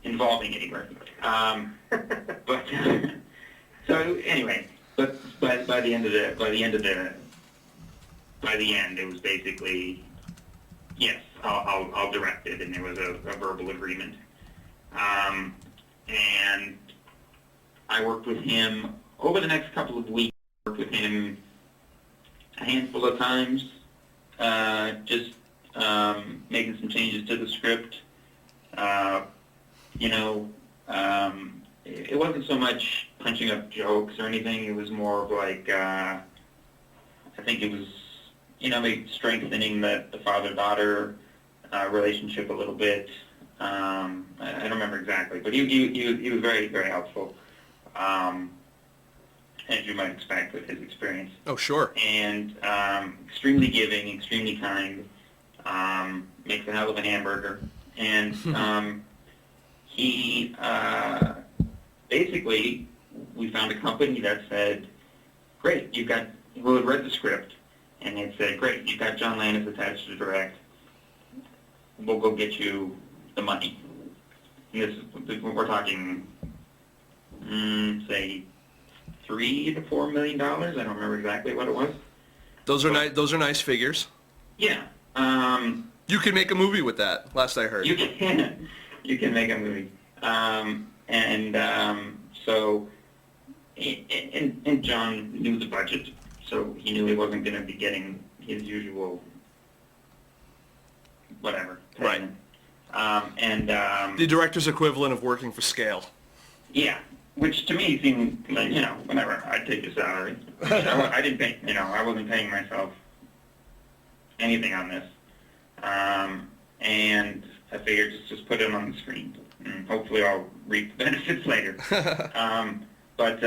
involving Eddie Murphy. But so anyway, but by the end, it was basically, yes, I'll direct it, and there was a verbal agreement. And I worked with him over the next couple of weeks. Worked with him a handful of times, just making some changes to the script. It wasn't so much punching up jokes or anything. It was more of like, I think it was, maybe strengthening the father-daughter relationship a little bit. I don't remember exactly, but he was very, very helpful. As you might expect with his experience. Oh, sure. And extremely giving, extremely kind, makes a hell of a hamburger. And he, basically, we found a company that said, great, who had read the script, and it said, great, you've got John Landis attached to direct. We'll go get you the money. And we're talking, say, $3 to $4 million. I don't remember exactly what it was. Those are nice figures. Yeah. You can make a movie with that. Last I heard. You can. You can make a movie. So, John knew the budget, so he knew he wasn't going to be getting his usual whatever. Right. The director's equivalent of working for scale. Yeah. Which to me seemed like, whenever I'd take a salary. I didn't pay, I wasn't paying myself anything on this. And I figured just put it on the screen. And hopefully I'll reap the benefits later. But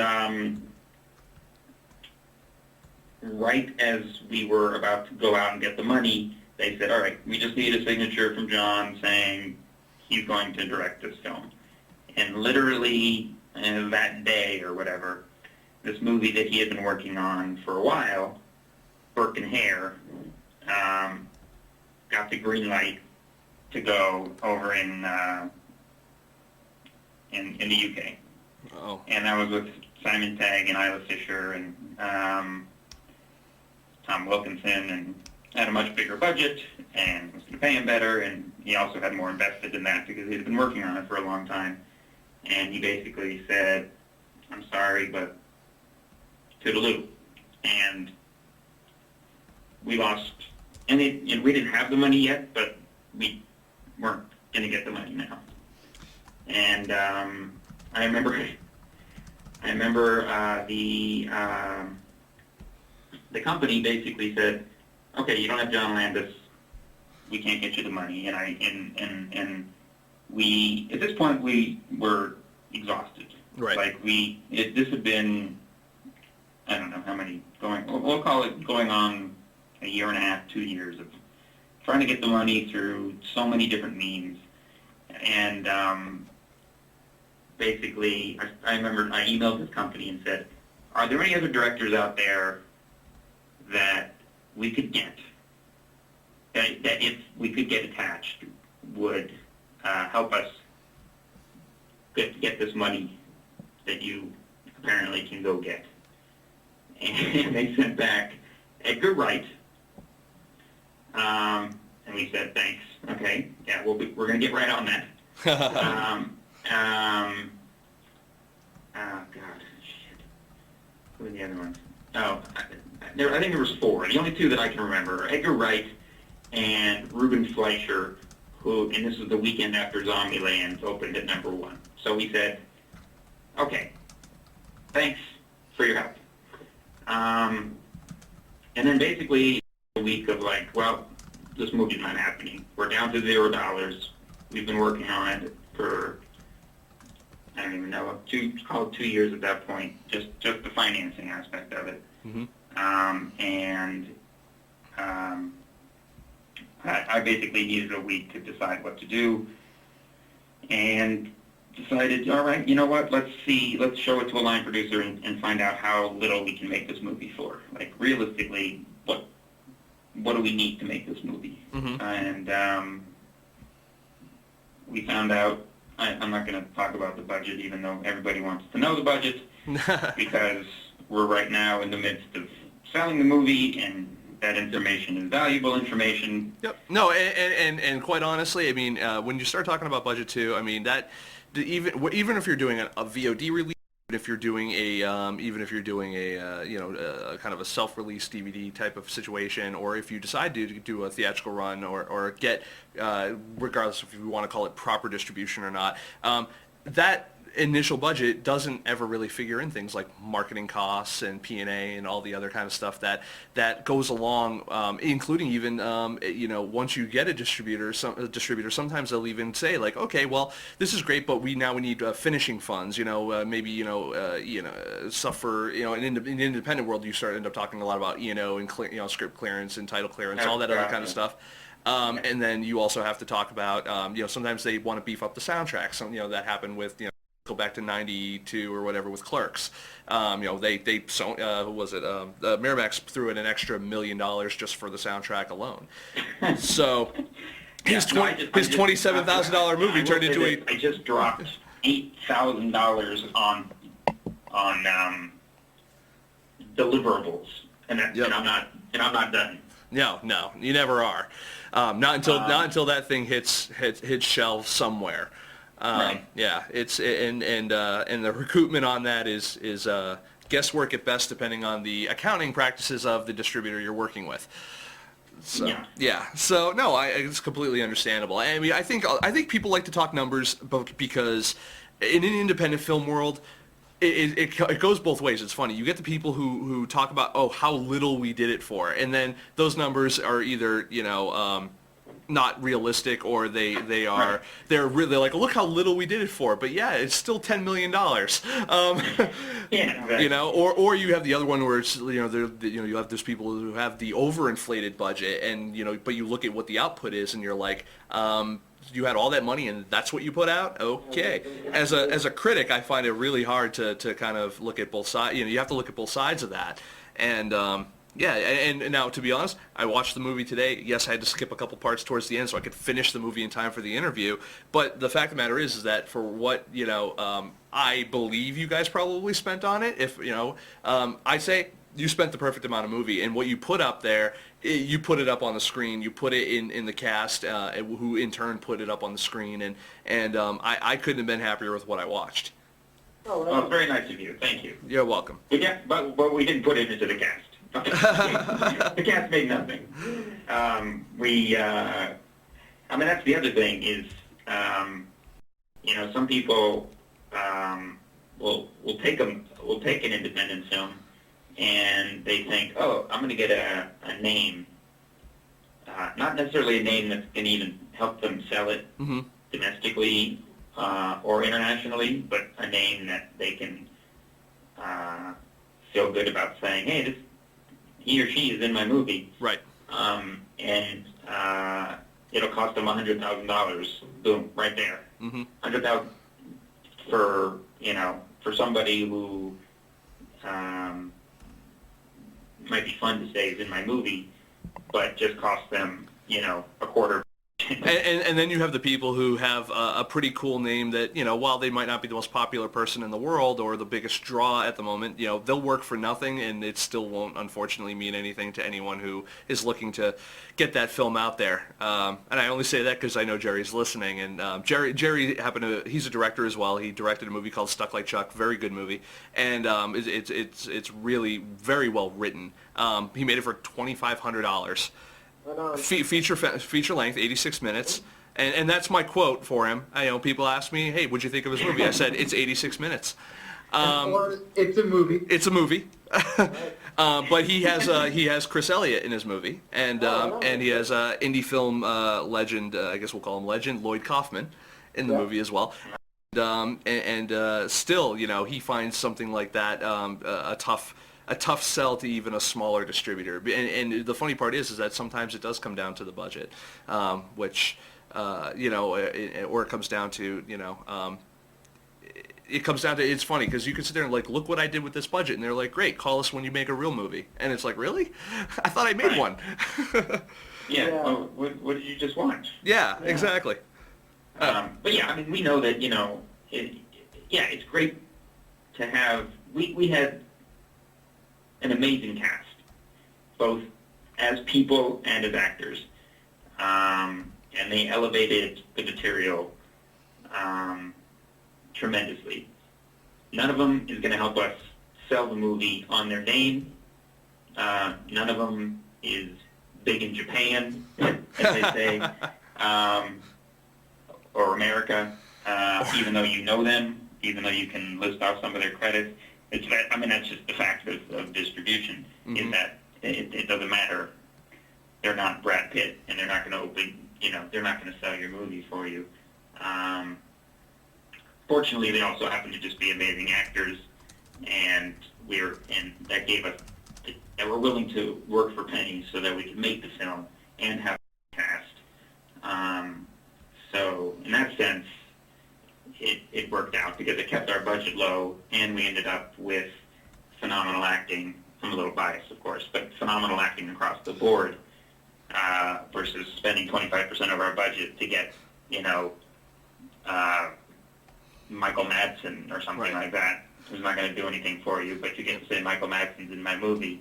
right as we were about to go out and get the money, they said, all right, we just need a signature from John saying he's going to direct this film. And literally that day or whatever, this movie that he had been working on for a while, Burke and Hare, got the green light to go over in the UK. Oh. And that was with Simon Pegg and Isla Fisher and Tom Wilkinson, and had a much bigger budget and was going to pay him better, and he also had more invested in that because he had been working on it for a long time. And he basically said, I'm sorry, but toodaloo. And we lost, and we didn't have the money yet, but we weren't going to get the money now. And I remember the company basically said, okay, you don't have John Landis, we can't get you the money. And we, at this point, we were exhausted. Right. Like this had been, I don't know how many, we'll call it going on a year and a half, 2 years of trying to get the money through so many different means. And basically, I remember I emailed this company and said, are there any other directors out there that we could get, that if we could get attached, would help us get this money that you apparently can go get? And they sent back Edgar Wright, and we said, thanks, okay, yeah, we're going to get right on that. Oh, God, shit. Who were the other ones? Oh, I think there was 4. The only 2 that I can remember are Edgar Wright and Ruben Fleischer, who, and this was the weekend after Zombieland opened at #1. So we said, okay, thanks for your help. And then basically a week of like, well, this movie's not happening. We're down to $0. We've been working on it for, I don't even know, call it 2 years at that point, just the financing aspect of it. Mm-hmm. I basically needed a week to decide what to do, and decided, all right, you know what, let's show it to a line producer and find out how little we can make this movie for. Like, realistically, what do we need to make this movie? Mm-hmm. And we found out, I'm not going to talk about the budget, even though everybody wants to know the budget, because we're right now in the midst of selling the movie, and that information is valuable information. Yep. No, and quite honestly, I mean, when you start talking about budget too, I mean even if you're doing a VOD release, if you're doing a kind of a self-release DVD type of situation, or if you decide to do a theatrical run or get regardless if you want to call it proper distribution or not, that initial budget doesn't ever really figure in things like marketing costs and P&A and all the other kind of stuff that goes along, including even once you get a distributor, sometimes they'll even say like, okay, well, this is great, but we need finishing funds, maybe stuff for in the independent world, you end up talking a lot about and script clearance and title clearance, all that other kind of stuff. And then you also have to talk about sometimes they want to beef up the soundtrack. That happened with go back to 92 or whatever with Clerks. Miramax threw in an extra $1 million just for the soundtrack alone. So his $27,000 movie turned into a. I just dropped $8,000 on deliverables, and I'm not done. No, you never are. Not until that thing hits shelves somewhere. Right. Yeah, it's and the recoupment on that is guesswork at best, depending on the accounting practices of the distributor you're working with. So, yeah. So no, it's completely understandable. I mean, I think people like to talk numbers, because in an independent film world, it goes both ways. It's funny. You get the people who talk about how little we did it for, and then those numbers are either not realistic, or they're really like, look how little we did it for, but yeah, it's still $10 million. Yeah, right. Or you have the other one where it's you have those people who have the overinflated budget, and but you look at what the output is, and you're like, you had all that money and that's what you put out? Okay. As a critic, I find it really hard to kind of look at both sides. You have to look at both sides of that, and yeah, and now, to be honest, I watched the movie today. Yes, I had to skip a couple parts towards the end so I could finish the movie in time for the interview. But the fact of the matter is that for what, I believe you guys probably spent on it, if, I say you spent the perfect amount of movie. And what you put up there, you put it up on the screen. You put it in the cast, who in turn put it up on the screen. And I couldn't have been happier with what I watched. Oh, well, very nice of you. Thank you. You're welcome. But we didn't put it into the cast. The cast made nothing. That's the other thing is, some people will take an independent film, and they think, oh, I'm going to get a name, not necessarily a name that's going to even help them sell it domestically or internationally, but a name that they can feel good about saying, hey, he or she is in my movie. Right. And it'll cost them $100,000. Boom, right there. $100,000 for somebody who might be fun to say is in my movie, but just cost them, a quarter. And then you have the people who have a pretty cool name that, while they might not be the most popular person in the world or the biggest draw at the moment, they'll work for nothing, and it still won't, unfortunately, mean anything to anyone who is looking to get that film out there. And I only say that because I know Jerry's listening. And Jerry he's a director as well. He directed a movie called Stuck Like Chuck, very good movie. And it's really very well written. He made it for $2,500. Feature length, 86 minutes, and that's my quote for him. People ask me, "Hey, what'd you think of his movie?" I said, "It's 86 minutes." Or it's a movie. It's a movie. But he has Chris Elliott in his movie, and he has indie film legend, I guess we'll call him legend, Lloyd Kaufman, in the movie as well. And still, he finds something like that a tough sell to even a smaller distributor. And the funny part is that sometimes it does come down to the budget, which or it comes down to it's funny because you can sit there and like, look what I did with this budget, and they're like, great, call us when you make a real movie. And it's like, really? I thought I made one. Yeah. Well, what did you just watch? Yeah. Exactly. But yeah, I mean, we know that it's great to have. We had an amazing cast, both as people and as actors, and they elevated the material tremendously. None of them is going to help us sell the movie on their name. None of them is big in Japan, as they say, or America, even though you know them, even though you can list off some of their credits. That's just the fact of distribution, is that it doesn't matter. They're not Brad Pitt, and they're not going to they're not going to sell your movie for you. Fortunately, they also happen to just be amazing actors, and that gave us that we're willing to work for pennies so that we can make the film and have a cast. So in that sense, it worked out because it kept our budget low, and we ended up with phenomenal acting. I'm a little biased, of course, but phenomenal acting across the board versus spending 25% of our budget to get, Michael Madsen or something like that, who's not going to do anything for you, but you get to say Michael Madsen's in my movie,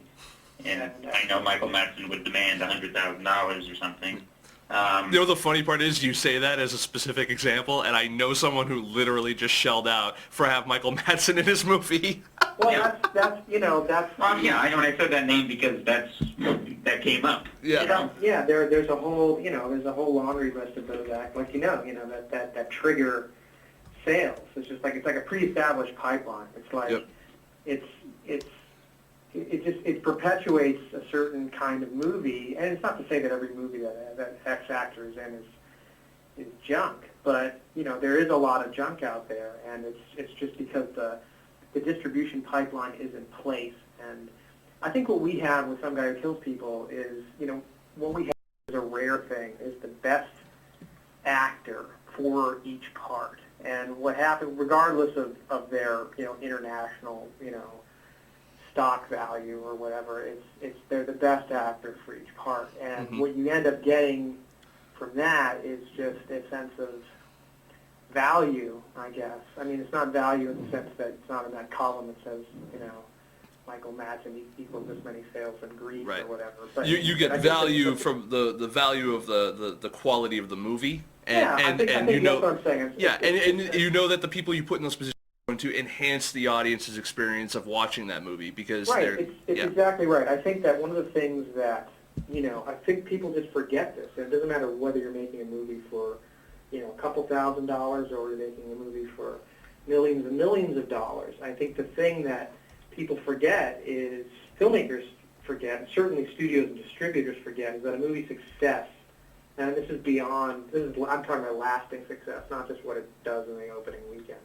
and I know Michael Madsen would demand $100,000 or something. The funny part is you say that as a specific example, and I know someone who literally just shelled out for have Michael Madsen in his movie. Well, that's. Well, yeah, I know. I said that name because that came up. Yeah. There's a whole laundry list of those acts, like that trigger sales. It's just like it's like a pre-established pipeline. It's like it perpetuates a certain kind of movie, and it's not to say that every movie that X actor is in is junk, but there is a lot of junk out there, and it's just because the distribution pipeline is in place. And I think what we have with Some Guy Who Kills People is what we have is a rare thing, is the best actor for each part. And what happened, regardless of their international stock value or whatever, they're the best actor for each part. And what you end up getting from that is just a sense of value, I guess. I mean, it's not value in the sense that it's not in that column that says Michael Madsen equals this many sales in Greece or whatever. But you get value from the value of the quality of the movie. I think that's what I'm saying. And you know that the people you put in those positions are going to enhance the audience's experience of watching that movie because it's exactly right. I think that one of the things that I think people just forget this. It doesn't matter whether you're making a movie for a couple $1,000s or you're making a movie for millions and millions of dollars. I think the thing that people forget is filmmakers forget, and certainly studios and distributors forget, is that a movie's success. And this is beyond, I'm talking about lasting success, not just what it does in the opening weekend.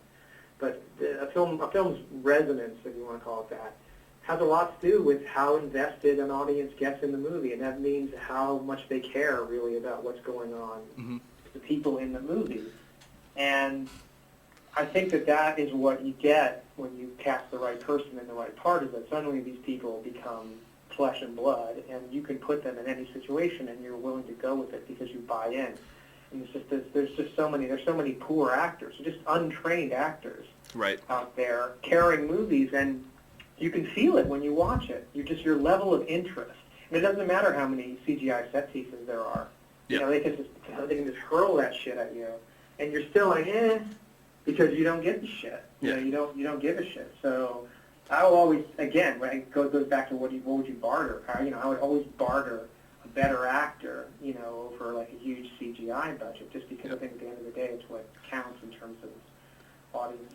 But a film's resonance, if you want to call it that, has a lot to do with how invested an audience gets in the movie, and that means how much they care, really, about what's going on to the people in the movie. And I think that is what you get when you cast the right person in the right part, is that suddenly these people become flesh and blood, and you can put them in any situation, and you're willing to go with it because you buy in. And there's so many poor actors, just untrained actors out there carrying movies, and you can feel it when you watch it. Your level of interest, and it doesn't matter how many CGI set pieces there are. They can just hurl that shit at you, and you're still like because you don't give a shit. You don't give a shit. So I will always, again, it goes back to what would you barter? I would always barter a better actor, over like a huge CGI budget, just because I think at the end of the day it's what counts in terms of audience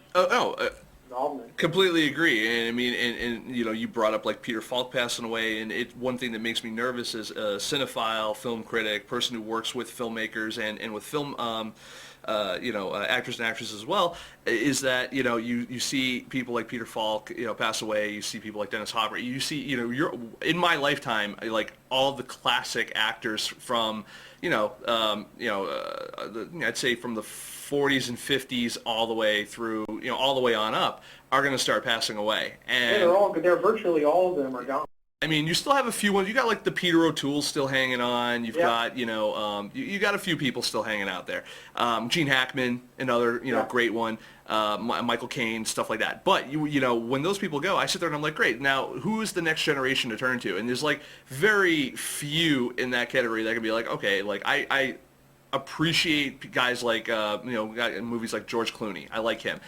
involvement. Completely agree, and I mean, and you know, you brought up like Peter Falk passing away, and one thing that makes me nervous as a cinephile, film critic, person who works with filmmakers and with film, actors and actresses as well, is that you see people like Peter Falk pass away, you see people like Dennis Hopper, you see you're in my lifetime like all the classic actors from I'd say from the 40s and 50s all the way through all the way on up are going to start passing away. And they're virtually all of them are gone. I mean, you still have a few ones. You got like the Peter O'Toole still hanging on. You've got you got a few people still hanging out there. Gene Hackman, another great one. Michael Caine, stuff like that. But when those people go, I sit there and I'm like, great. Now, who is the next generation to turn to? And there's like very few in that category that can be like, okay, like I appreciate guys like in movies like George Clooney. I like him.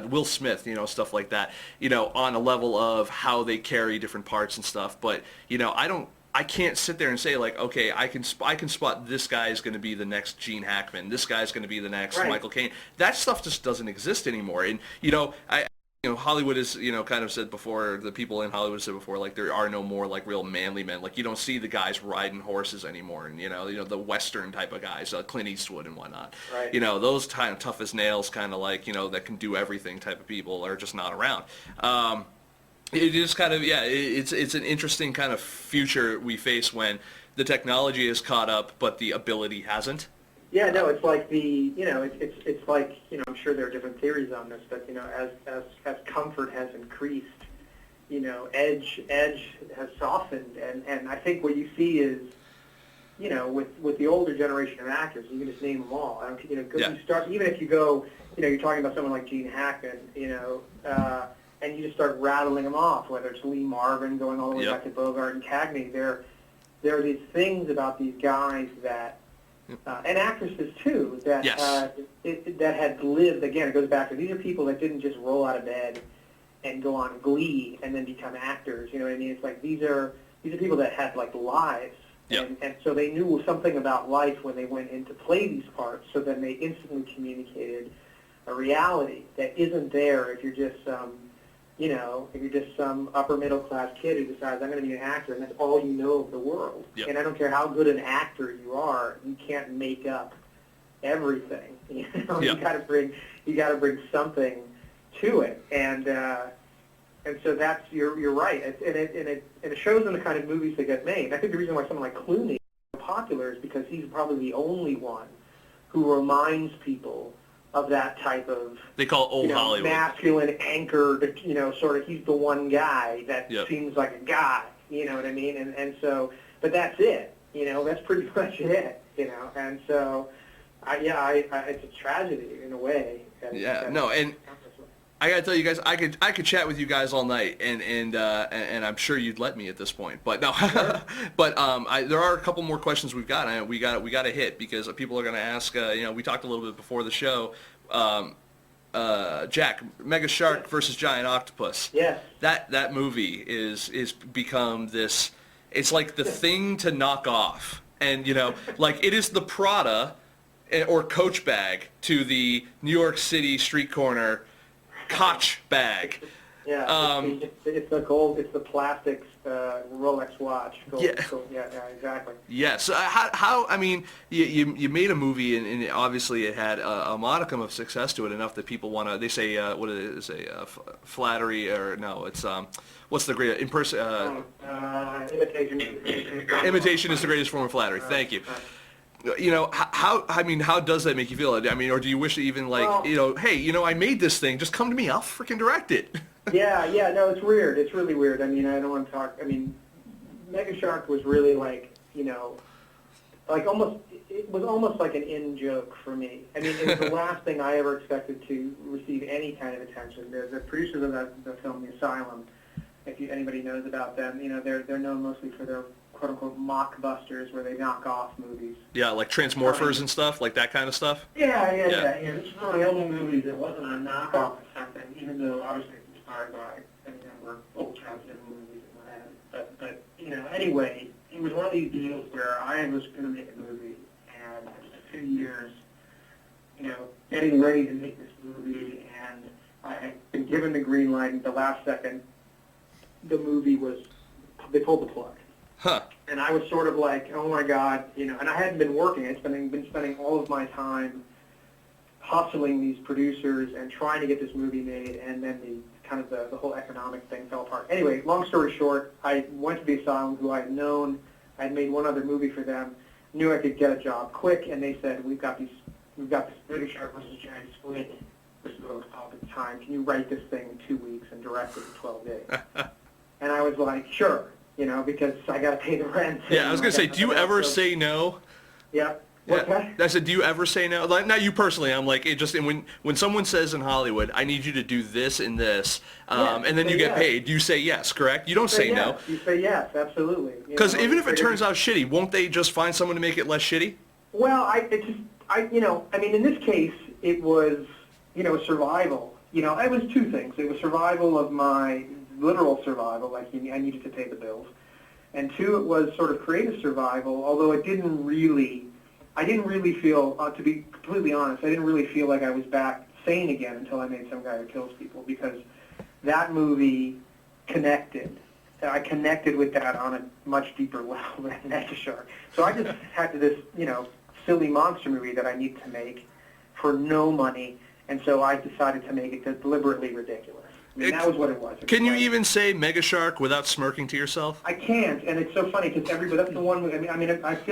Will Smith, stuff like that. On a level of how they carry different parts and stuff. But I can't sit there and say like, okay, I can spot this guy is going to be the next Gene Hackman. This guy's going to be the next Michael Caine. That stuff just doesn't exist anymore. And Hollywood is kind of said before, the people in Hollywood said before, like there are no more like real manly men. Like you don't see the guys riding horses anymore, and the Western type of guys, Clint Eastwood and whatnot. Right. Those kind of tough as nails, kind of like that can do everything type of people are just not around. It is kind of it's an interesting kind of future we face when the technology is caught up, but the ability hasn't. Yeah, no, it's like it's like I'm sure there are different theories on this, but as comfort has increased, edge has softened, and I think what you see is, with the older generation of actors, you can just name them all. You start even if you go, you're talking about someone like Gene Hackman, and you just start rattling them off, whether it's Lee Marvin going all the way back to Bogart and Cagney. There are these things about these guys that. And actresses too that that had lived. Again, it goes back to these are people that didn't just roll out of bed and go on Glee and then become actors. You know what I mean? It's like these are people that had like lives, and so they knew something about life when they went in to play these parts. So then they instantly communicated a reality that isn't there if you're just some upper middle class kid who decides I'm going to be an actor and that's all you know of the world. And I don't care how good an actor you are, you can't make up everything. You got to bring something to it, and so that's you're right. And it shows in the kind of movies that get made. And I think the reason why someone like Clooney is popular is because he's probably the only one who reminds people of that type of they call old Hollywood masculine anchor. Sort of he's the one guy that seems like a guy. You know what I mean? And so, but that's it. That's pretty much it. And so, it's a tragedy in a way. And I gotta tell you guys, I could chat with you guys all night, and I'm sure you'd let me at this point. But no, but there are a couple more questions we got to hit because people are gonna ask. We talked a little bit before the show. Jack, Mega Shark versus Giant Octopus. Yes. That movie is become this. It's like the thing to knock off, and like it is the Prada or Coach bag to the New York City street corner Koch bag. Yeah, it's the gold, it's the plastic Rolex watch. Gold, exactly. Yeah, so how I mean, you made a movie and obviously it had a modicum of success to it, enough that people want to, they say, what did it say, flattery, or no, it's, what's the great, imitation is the greatest form of flattery, thank you. How does that make you feel? I mean, or do you wish that even like, hey, I made this thing, just come to me, I'll freaking direct it. No, it's weird. It's really weird. I mean, I don't want to talk, Mega Shark was really like, like it was almost like an in-joke for me. I mean, it was the last thing I ever expected to receive any kind of attention. The producers of the film, The Asylum, if anybody knows about them, they're known mostly for their quote-unquote mockbusters where they knock off movies. Yeah, like Transmorphers and stuff, like that kind of stuff? Yeah. This is one of the only movies that wasn't a knockoff of something, even though obviously it's inspired by a number of old Transmorphers movies and what have you. But anyway, it was one of these deals where I was going to make a movie, and it was a few years, getting ready to make this movie, and I had been given the green light, and at the last second, the movie was, they pulled the plug. Huh. And I was sort of like, oh my God, and I hadn't been working. I'd been spending all of my time hustling these producers and trying to get this movie made, and then the whole economic thing fell apart. Anyway, long story short, I went to the Asylum, who I had known. I had made one other movie for them, knew I could get a job quick, and they said, we've got this British Shark versus Giant Squid. This is what it was called at the time. Can you write this thing in 2 weeks and direct it in 12 days? And I was like, sure, because I got to pay the rent. Yeah, I was going to say, do you ever say no? Yeah. Yeah. I said, do you ever say no? Like, not you personally. I'm like, and when someone says in Hollywood, I need you to do this and this, and then you get paid, you say yes, correct? You don't say no. You say yes, absolutely. Because even if it turns out shitty, won't they just find someone to make it less shitty? Well, in this case, it was, survival. It was two things. It was survival of my literal survival, like I needed to pay the bills, and two, it was sort of creative survival. Although I didn't really feel, to be completely honest, I didn't really feel like I was back sane again until I made Some Guy Who Kills People, because that movie connected. I connected with that on a much deeper level than Mega Shark. So I just had this, silly monster movie that I needed to make for no money, and so I decided to make it deliberately ridiculous. That was what it was. Can you even say Mega Shark without smirking to yourself? I can't, and it's so funny because that's the one. I feel